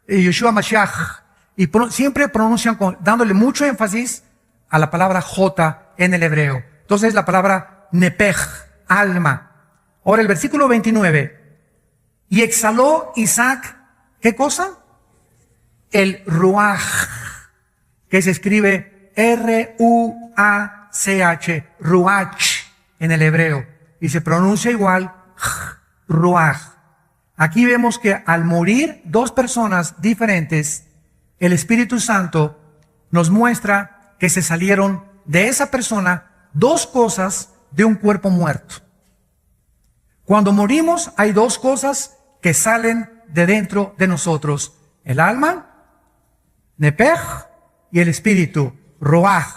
Yeshua Mashiach. Y siempre pronuncian dándole mucho énfasis a la palabra J en el hebreo. Entonces, la palabra nepej, alma. Ahora, el versículo 29. Y exhaló Isaac, ¿qué cosa? El ruach, que se escribe R-U-A-C-H, ruach en el hebreo, y se pronuncia igual, ruach. Aquí vemos que al morir dos personas diferentes, el Espíritu Santo nos muestra que se salieron de esa persona dos cosas de un cuerpo muerto. Cuando morimos hay dos cosas que salen de dentro de nosotros: el alma, nepej, y el espíritu, roach.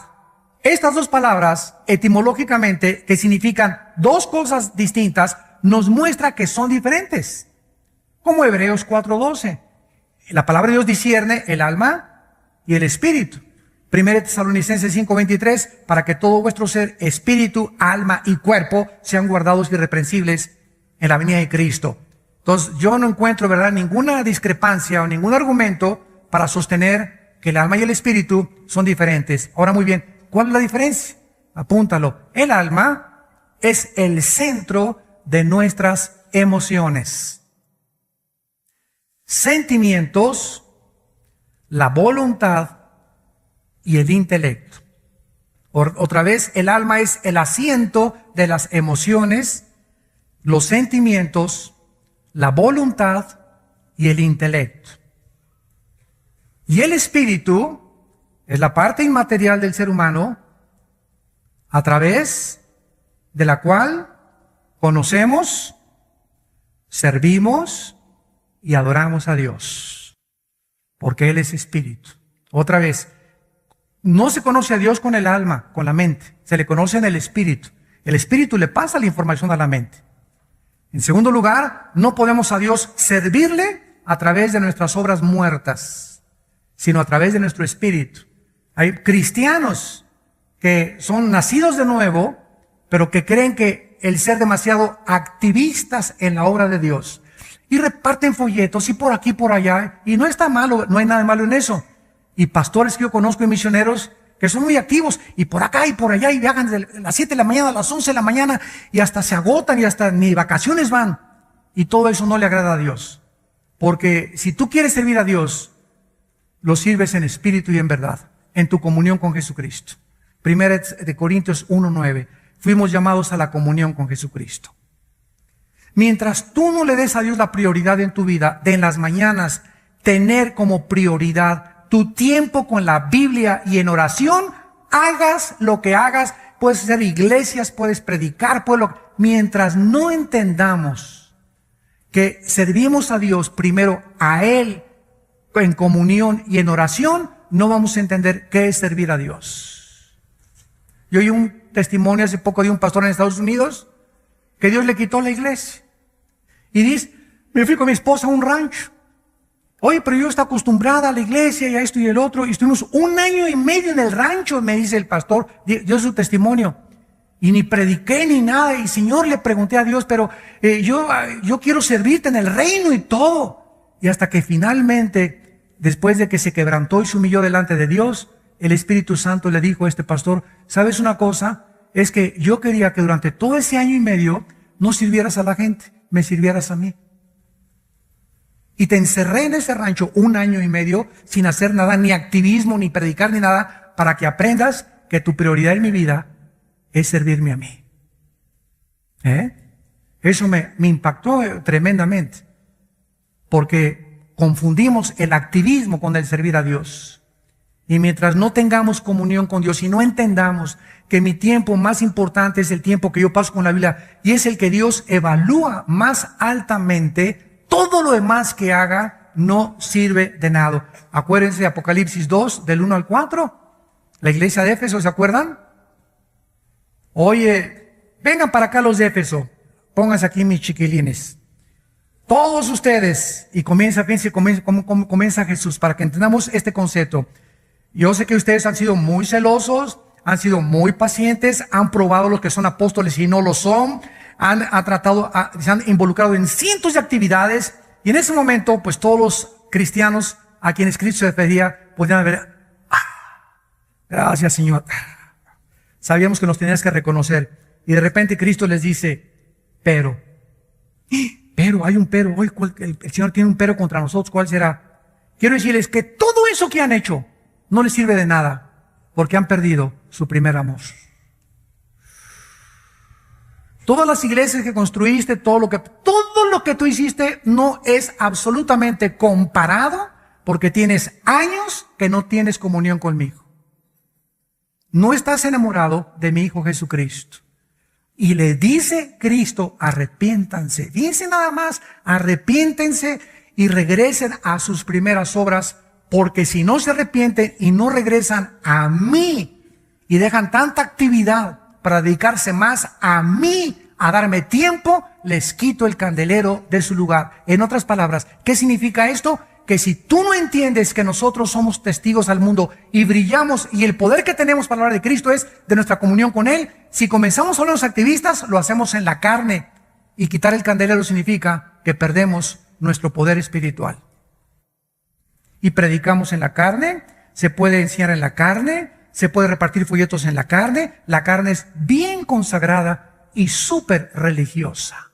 Estas dos palabras, etimológicamente, que significan dos cosas distintas, nos muestra que son diferentes. Como Hebreos 4:12. La palabra de Dios discierne el alma y el espíritu. 1 Tesalonicenses 5:23, para que todo vuestro ser, espíritu, alma y cuerpo sean guardados irreprensibles en la venida de Cristo. Entonces, yo no encuentro, ¿verdad?, ninguna discrepancia o ningún argumento para sostener que el alma y el espíritu son diferentes. Ahora muy bien, ¿cuál es la diferencia? Apúntalo. El alma es el centro de nuestras emociones, sentimientos, la voluntad y el intelecto. Otra vez, el alma es el asiento de las emociones, los sentimientos, la voluntad y el intelecto. Y el espíritu es la parte inmaterial del ser humano a través de la cual conocemos, servimos y adoramos a Dios, porque Él es espíritu. Otra vez, no se conoce a Dios con el alma, con la mente, se le conoce en el espíritu. El espíritu le pasa la información a la mente. En segundo lugar, no podemos a Dios servirle a través de nuestras obras muertas, sino a través de nuestro espíritu. Hay cristianos que son nacidos de nuevo, pero que creen que el ser demasiado activistas en la obra de Dios, y reparten folletos y por aquí por allá, y no está malo, no hay nada malo en eso. Y pastores que yo conozco y misioneros que son muy activos, y por acá y por allá, y viajan desde las 7 de la mañana a las 11 de la mañana, y hasta se agotan, y hasta ni vacaciones van. Y todo eso no le agrada a Dios. Porque si tú quieres servir a Dios, lo sirves en espíritu y en verdad, en tu comunión con Jesucristo. 1 Corintios 1:9. Fuimos llamados a la comunión con Jesucristo. Mientras tú no le des a Dios la prioridad en tu vida, de en las mañanas tener como prioridad tu tiempo con la Biblia y en oración, hagas lo que hagas, puedes hacer iglesias, puedes predicar, mientras no entendamos que servimos a Dios primero, a Él en comunión y en oración, no vamos a entender qué es servir a Dios. Yo oí un testimonio hace poco de un pastor en Estados Unidos que Dios le quitó la iglesia. Y dice, me fui con mi esposa a un rancho. Oye, pero yo estoy acostumbrada a la iglesia y a esto y el otro. Y estuvimos 1 año y medio en el rancho, me dice el pastor, dio su testimonio. Y ni prediqué ni nada. Y Señor, le pregunté a Dios, pero yo quiero servirte en el reino y todo. Y hasta que finalmente, después de que se quebrantó y se humilló delante de Dios, el Espíritu Santo le dijo a este pastor, ¿sabes una cosa? Es que yo quería que durante todo ese 1 año y medio no sirvieras a la gente, me sirvieras a mí. Y te encerré en ese rancho 1 año y medio sin hacer nada, ni activismo, ni predicar, ni nada, para que aprendas que tu prioridad en mi vida es servirme a mí. Eso me impactó tremendamente, porque confundimos el activismo con el servir a Dios. Y mientras no tengamos comunión con Dios y no entendamos que mi tiempo más importante es el tiempo que yo paso con la Biblia y es el que Dios evalúa más altamente, todo lo demás que haga no sirve de nada. Acuérdense de Apocalipsis 2, del 1 al 4. La iglesia de Éfeso, ¿se acuerdan? Oye, vengan para acá los de Éfeso. Pónganse aquí mis chiquilines. Todos ustedes. Y fíjense cómo comienza Jesús para que entendamos este concepto. Yo sé que ustedes han sido muy celosos, han sido muy pacientes, han probado los que son apóstoles y no lo son. Se han involucrado en cientos de actividades, y en ese momento, pues todos los cristianos a quienes Cristo se refería, podían ver, gracias Señor, sabíamos que nos tenías que reconocer, y de repente Cristo les dice, pero, hay un pero, hoy el Señor tiene un pero contra nosotros, ¿cuál será? Quiero decirles que todo eso que han hecho no les sirve de nada, porque han perdido su primer amor. Todas las iglesias que construiste, todo lo que tú hiciste no es absolutamente comparado porque tienes años que no tienes comunión conmigo. No estás enamorado de mi Hijo Jesucristo. Y le dice Cristo, arrepiéntanse. Dice nada más, arrepiéntense y regresen a sus primeras obras, porque si no se arrepienten y no regresan a mí y dejan tanta actividad para dedicarse más a mí, a darme tiempo, les quito el candelero de su lugar. En otras palabras, ¿qué significa esto? Que si tú no entiendes que nosotros somos testigos al mundo y brillamos, y el poder que tenemos para hablar de Cristo es de nuestra comunión con Él, si comenzamos a los activistas, lo hacemos en la carne, y quitar el candelero significa que perdemos nuestro poder espiritual. y predicamos en la carne, se puede enseñar en la carne, se puede repartir folletos en la carne es bien consagrada y súper religiosa.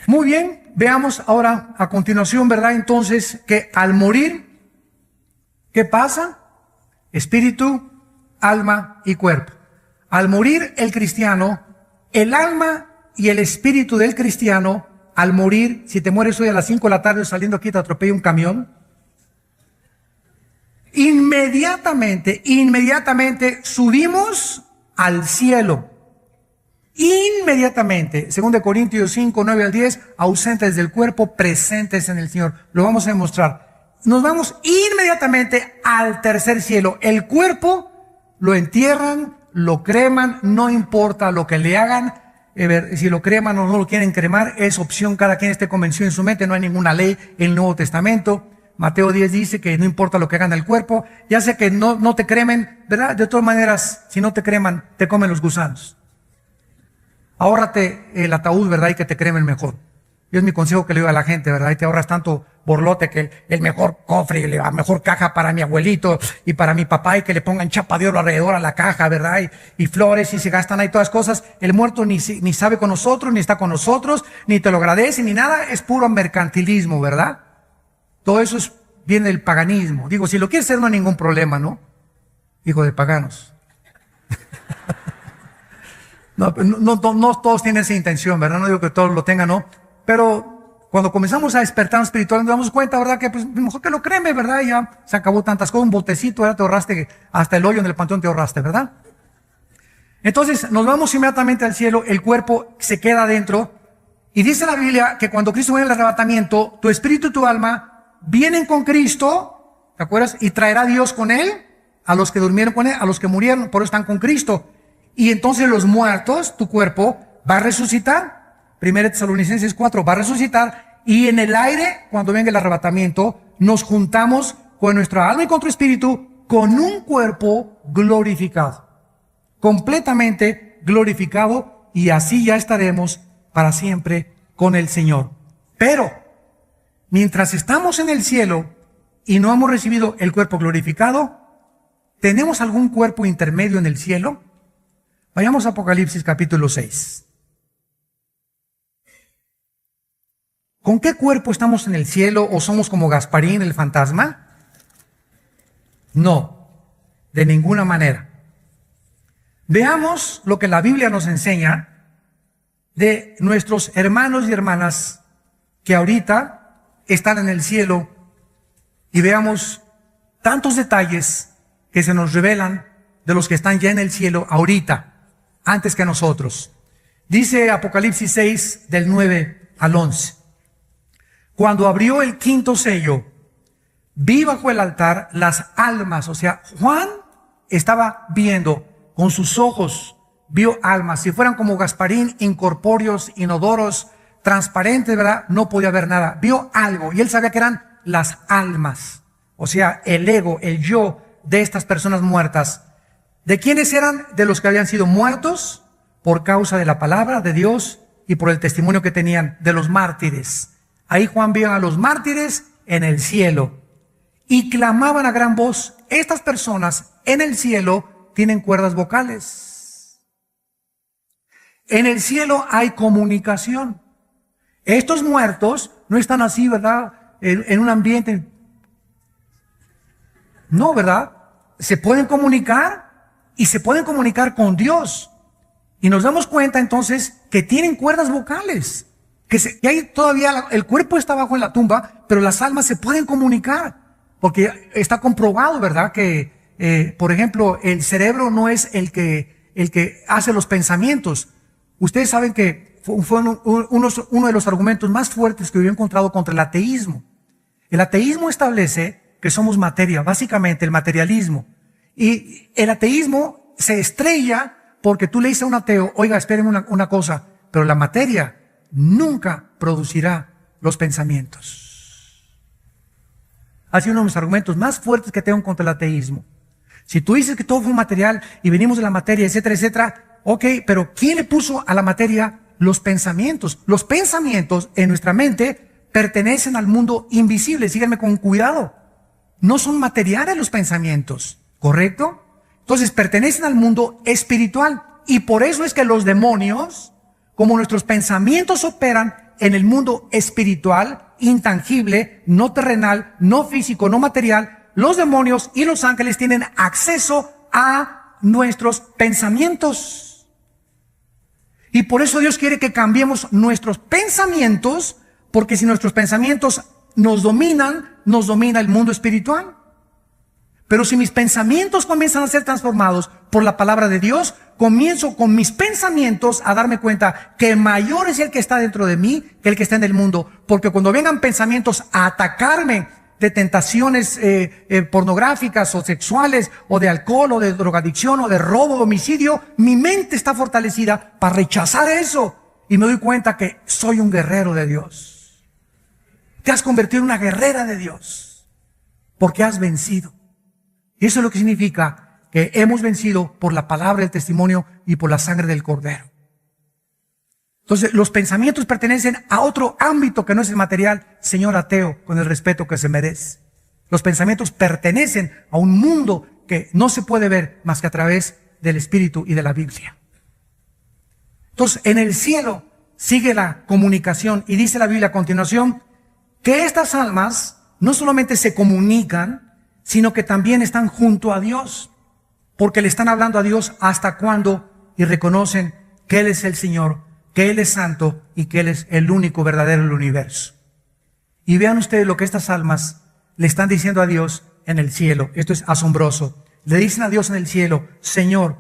Muy bien, veamos ahora a continuación, ¿verdad? Entonces, que al morir, ¿qué pasa? Espíritu, alma y cuerpo. Al morir el cristiano, el alma y el espíritu del cristiano, al morir, si te mueres hoy a las 5 de la tarde saliendo aquí te atropella un camión, inmediatamente subimos al cielo. Inmediatamente, 2 Corintios 5, 9 al 10, ausentes del cuerpo, presentes en el Señor. Lo vamos a demostrar. Nos vamos inmediatamente al tercer cielo. El cuerpo lo entierran, lo creman, no importa lo que le hagan. Si lo creman o no lo quieren cremar, es opción, cada quien esté convencido en su mente, no hay ninguna ley en el Nuevo Testamento. Mateo 10 dice que no importa lo que hagan al cuerpo, ya sea que no te cremen, ¿verdad? De todas maneras, si no te creman, te comen los gusanos. Ahórrate el ataúd, ¿verdad? Y que te cremen mejor. Yo es mi consejo que le doy a la gente, ¿verdad? Y te ahorras tanto borlote que el mejor cofre, la mejor caja para mi abuelito y para mi papá, y que le pongan chapa de oro alrededor a la caja, ¿verdad? Y flores, y se gastan ahí todas cosas. El muerto ni sabe con nosotros, ni está con nosotros, ni te lo agradece, ni nada. Es puro mercantilismo, ¿verdad? Todo eso viene del paganismo. Digo, si lo quieres hacer no hay ningún problema, ¿no? Hijo de paganos. No todos tienen esa intención, ¿verdad? No digo que todos lo tengan, ¿no? Pero cuando comenzamos a despertar espiritual, nos damos cuenta, ¿verdad? Que pues mejor que lo creme, ¿verdad? Ya se acabó tantas cosas, un botecito, ¿verdad? Te ahorraste, hasta el hoyo en el panteón te ahorraste, ¿verdad? Entonces, nos vamos inmediatamente al cielo, el cuerpo se queda adentro, y dice la Biblia que cuando Cristo viene al arrebatamiento, tu espíritu y tu alma vienen con Cristo, ¿te acuerdas? Y traerá Dios con Él, a los que durmieron con Él, a los que murieron, por eso están con Cristo. Y entonces los muertos, tu cuerpo, va a resucitar. 1 Tesalonicenses 4, va a resucitar. Y en el aire, cuando venga el arrebatamiento, nos juntamos con nuestra alma y con tu espíritu, con un cuerpo glorificado. Completamente glorificado. Y así ya estaremos para siempre con el Señor. Pero, mientras estamos en el cielo y no hemos recibido el cuerpo glorificado, ¿tenemos algún cuerpo intermedio en el cielo? Vayamos a Apocalipsis capítulo 6. ¿Con qué cuerpo estamos en el cielo o somos como Gasparín, el fantasma? No, de ninguna manera. Veamos lo que la Biblia nos enseña de nuestros hermanos y hermanas que ahorita están en el cielo, y veamos tantos detalles que se nos revelan de los que están ya en el cielo ahorita, antes que nosotros. Dice Apocalipsis 6, del 9 al 11. Cuando abrió el quinto sello, vi bajo el altar las almas. O sea, Juan estaba viendo con sus ojos, vio almas. Si fueran como Gasparín, incorpóreos, inodoros, transparentes, ¿verdad? No podía ver nada. Vio algo y él sabía que eran las almas. O sea, el ego, el yo de estas personas muertas. ¿De quiénes eran? De los que habían sido muertos por causa de la palabra de Dios y por el testimonio que tenían, de los mártires. Ahí Juan vio a los mártires en el cielo y clamaban a gran voz. Estas personas en el cielo tienen cuerdas vocales. En el cielo hay comunicación. Estos muertos no están así, ¿verdad? En un ambiente. No, ¿verdad? Se pueden comunicar. Y se pueden comunicar con Dios. Y nos damos cuenta entonces que tienen cuerdas vocales. Que hay todavía, el cuerpo está abajo en la tumba, pero las almas se pueden comunicar. Porque está comprobado, ¿verdad? Que, por ejemplo, el cerebro no es el que hace los pensamientos. Ustedes saben que fue uno de los argumentos más fuertes que yo he encontrado contra el ateísmo. El ateísmo establece que somos materia, básicamente el materialismo. Y el ateísmo se estrella porque tú le dices a un ateo, oiga, espérenme una cosa, pero la materia nunca producirá los pensamientos. Ha sido uno de los argumentos más fuertes que tengo contra el ateísmo. Si tú dices que todo fue material y venimos de la materia, etcétera, etcétera, ok, pero ¿quién le puso a la materia los pensamientos. Los pensamientos en nuestra mente pertenecen al mundo invisible. Síganme con cuidado. No son materiales los pensamientos, ¿correcto? Entonces pertenecen al mundo espiritual. Y por eso es que los demonios, como nuestros pensamientos operan en el mundo espiritual, intangible, no terrenal, no físico, no material, los demonios y los ángeles tienen acceso a nuestros pensamientos. Y por eso Dios quiere que cambiemos nuestros pensamientos, porque si nuestros pensamientos nos domina el mundo espiritual. Pero si mis pensamientos comienzan a ser transformados por la palabra de Dios, comienzo con mis pensamientos a darme cuenta que mayor es el que está dentro de mí que el que está en el mundo. Porque cuando vengan pensamientos a atacarme de tentaciones pornográficas o sexuales, o de alcohol, o de drogadicción, o de robo, o homicidio, mi mente está fortalecida para rechazar eso. Y me doy cuenta que soy un guerrero de Dios. Te has convertido en una guerrera de Dios, porque has vencido. Y eso es lo que significa que hemos vencido por la palabra del testimonio y por la sangre del Cordero. Entonces, los pensamientos pertenecen a otro ámbito que no es el material, señor ateo, con el respeto que se merece. Los pensamientos pertenecen a un mundo que no se puede ver más que a través del Espíritu y de la Biblia. Entonces, en el cielo sigue la comunicación y dice la Biblia a continuación que estas almas no solamente se comunican, sino que también están junto a Dios, porque le están hablando a Dios hasta cuándo y reconocen que Él es el Señor, que Él es santo y que Él es el único verdadero del universo. Y vean ustedes lo que estas almas le están diciendo a Dios en el cielo. Esto es asombroso. Le dicen a Dios en el cielo: Señor,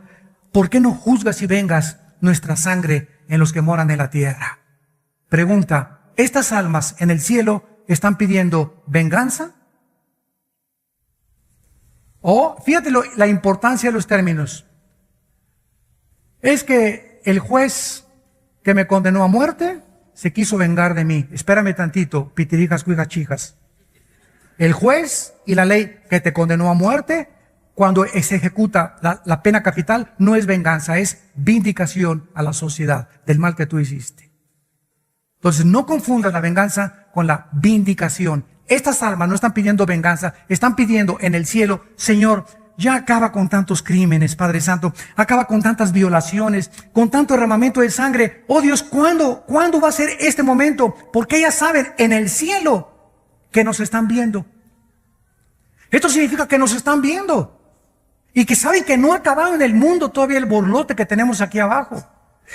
¿por qué no juzgas y vengas nuestra sangre en los que moran en la tierra? Pregunta: ¿estas almas en el cielo están pidiendo venganza? O, fíjate la importancia de los términos. Es que el juez que me condenó a muerte se quiso vengar de mí. Espérame tantito, pitirijas, cuijas, chijas. El juez y la ley que te condenó a muerte, cuando se ejecuta la pena capital, no es venganza, es vindicación a la sociedad del mal que tú hiciste. Entonces, no confundas la venganza con la vindicación. Estas almas no están pidiendo venganza, están pidiendo en el cielo: Señor, ya acaba con tantos crímenes, Padre Santo, acaba con tantas violaciones, con tanto derramamiento de sangre. Oh Dios, ¿cuándo va a ser este momento? Porque ellas saben en el cielo que nos están viendo. Esto significa que nos están viendo y que saben que no ha acabado en el mundo todavía el borlote que tenemos aquí abajo.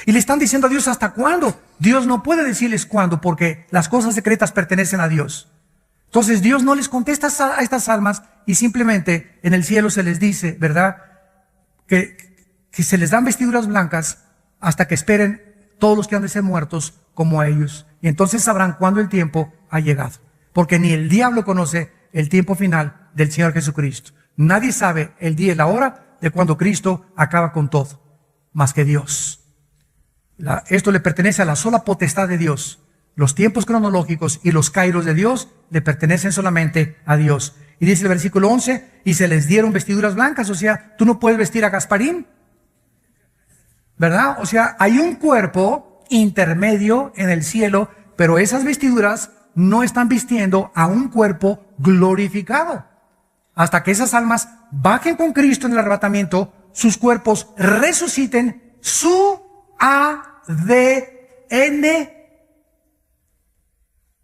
Y le están diciendo a Dios: ¿hasta cuándo? Dios no puede decirles cuándo, porque las cosas secretas pertenecen a Dios. Entonces Dios no les contesta a estas almas y simplemente en el cielo se les dice, ¿verdad?, que se les dan vestiduras blancas hasta que esperen todos los que han de ser muertos como a ellos. Y entonces sabrán cuándo el tiempo ha llegado. Porque ni el diablo conoce el tiempo final del Señor Jesucristo. Nadie sabe el día y la hora de cuando Cristo acaba con todo, más que Dios. Esto le pertenece a la sola potestad de Dios. Los tiempos cronológicos y los kairos de Dios le pertenecen solamente a Dios. Y dice el versículo 11, y se les dieron vestiduras blancas. O sea, tú no puedes vestir a Gasparín, ¿verdad? O sea, hay un cuerpo intermedio en el cielo, pero esas vestiduras no están vistiendo a un cuerpo glorificado. Hasta que esas almas bajen con Cristo en el arrebatamiento, sus cuerpos resuciten, su ADN.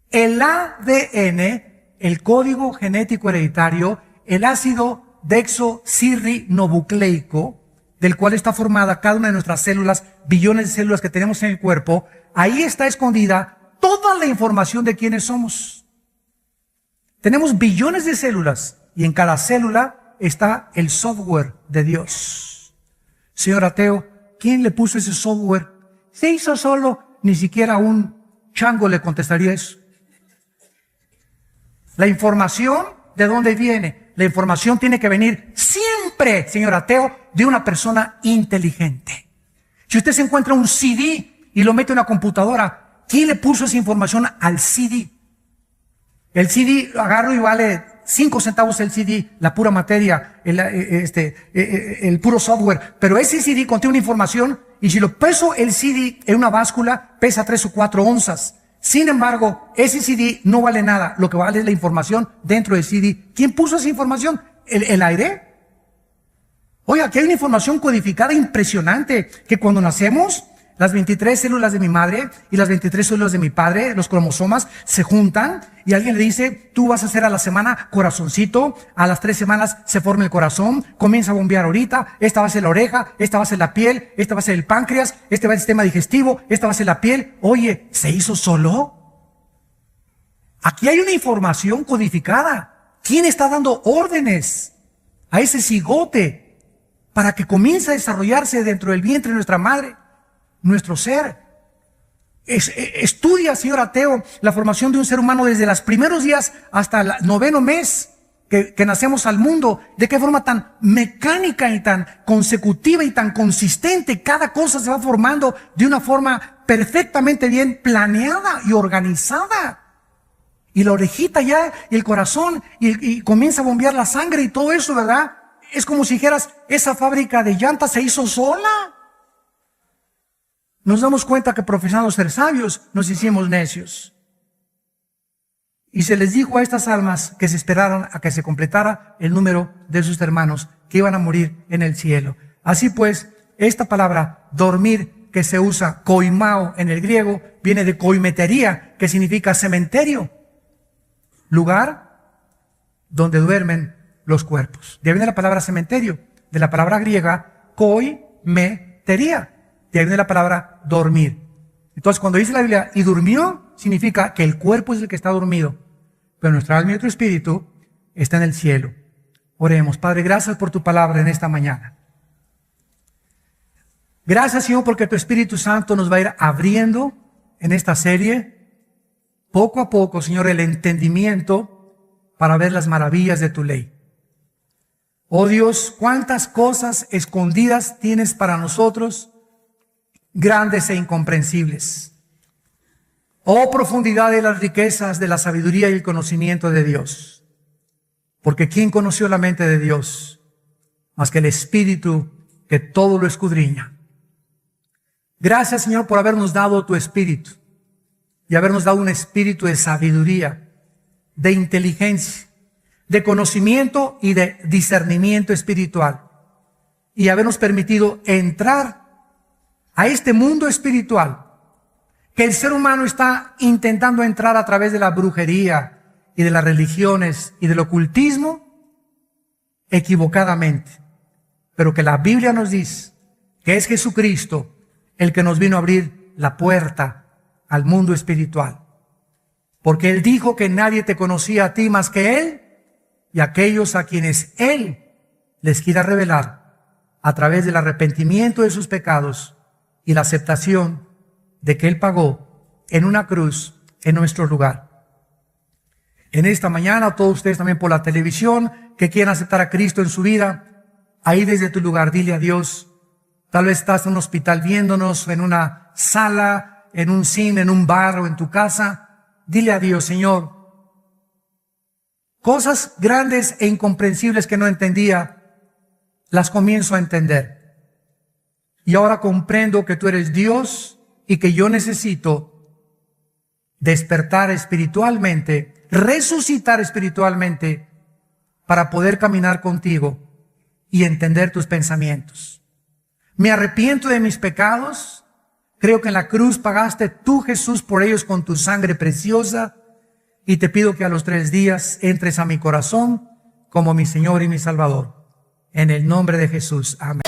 El ADN, el código genético hereditario, el ácido desoxirribonucleico, del cual está formada cada una de nuestras células, billones de células que tenemos en el cuerpo, ahí está escondida toda la información de quiénes somos. Tenemos billones de células y en cada célula está el software de Dios. Señor ateo, ¿quién le puso ese software? Se hizo solo, ni siquiera un chango le contestaría eso. La información, ¿de dónde viene? La información tiene que venir siempre, señor ateo, de una persona inteligente. Si usted se encuentra un CD y lo mete en una computadora, ¿quién le puso esa información al CD? El CD agarro y vale 5 centavos el CD, la pura materia, el puro software. Pero ese CD contiene una información Y si lo peso el CD en una báscula, pesa 3 o 4 onzas. Sin embargo, ese CD no vale nada. Lo que vale es la información dentro del CD. ¿Quién puso esa información? ¿El aire? Oiga, aquí hay una información codificada impresionante, que cuando nacemos, las 23 células de mi madre y las 23 células de mi padre, los cromosomas, se juntan y alguien le dice, tú vas a hacer a la semana corazoncito, a las 3 semanas se forma el corazón, comienza a bombear ahorita, esta va a ser la oreja, esta va a ser la piel, esta va a ser el páncreas, este va a ser el sistema digestivo, esta va a ser la piel. Oye, ¿se hizo solo? Aquí hay una información codificada. ¿Quién está dando órdenes a ese cigote para que comience a desarrollarse dentro del vientre de nuestra madre? Nuestro ser. Estudia, señor ateo, la formación de un ser humano desde los primeros días hasta el 9º mes que nacemos al mundo. De qué forma tan mecánica y tan consecutiva y tan consistente cada cosa se va formando de una forma perfectamente bien planeada y organizada. Y la orejita ya, y el corazón, y comienza a bombear la sangre y todo eso, ¿verdad? Es como si dijeras, esa fábrica de llantas se hizo sola. Nos damos cuenta que profesando ser sabios, nos hicimos necios. Y se les dijo a estas almas que se esperaron a que se completara el número de sus hermanos que iban a morir en el cielo. Así pues, esta palabra dormir, que se usa koimao en el griego, viene de koimetería, que significa cementerio, lugar donde duermen los cuerpos. De ahí viene la palabra cementerio, de la palabra griega koimetería. De ahí viene la palabra dormir. Entonces, cuando dice la Biblia, y durmió, significa que el cuerpo es el que está dormido, pero nuestra alma y nuestro espíritu está en el cielo. Oremos. Padre, gracias por tu palabra en esta mañana. Gracias, Señor, porque tu Espíritu Santo nos va a ir abriendo en esta serie, poco a poco, Señor, el entendimiento para ver las maravillas de tu ley. Oh Dios, cuántas cosas escondidas tienes para nosotros, grandes e incomprensibles. Oh profundidad de las riquezas de la sabiduría y el conocimiento de Dios. Porque ¿quién conoció la mente de Dios? Más que el Espíritu que todo lo escudriña. Gracias, Señor, por habernos dado tu Espíritu y habernos dado un espíritu de sabiduría, de inteligencia, de conocimiento y de discernimiento espiritual, y habernos permitido entrar a este mundo espiritual que el ser humano está intentando entrar a través de la brujería y de las religiones y del ocultismo equivocadamente, pero que la Biblia nos dice que es Jesucristo el que nos vino a abrir la puerta al mundo espiritual, porque Él dijo que nadie te conocía a ti más que Él y aquellos a quienes Él les quiera revelar a través del arrepentimiento de sus pecados y la aceptación de que Él pagó en una cruz en nuestro lugar. En esta mañana, todos ustedes también por la televisión que quieran aceptar a Cristo en su vida, ahí desde tu lugar, dile a Dios. Tal vez estás en un hospital viéndonos, en una sala, en un cine, en un bar o en tu casa. Dile a Dios, Señor, cosas grandes e incomprensibles que no entendía, las comienzo a entender. Y ahora comprendo que tú eres Dios y que yo necesito despertar espiritualmente, resucitar espiritualmente para poder caminar contigo y entender tus pensamientos. Me arrepiento de mis pecados. Creo que en la cruz pagaste tú, Jesús, por ellos con tu sangre preciosa. Y te pido que a los 3 días entres a mi corazón como mi Señor y mi Salvador. En el nombre de Jesús. Amén.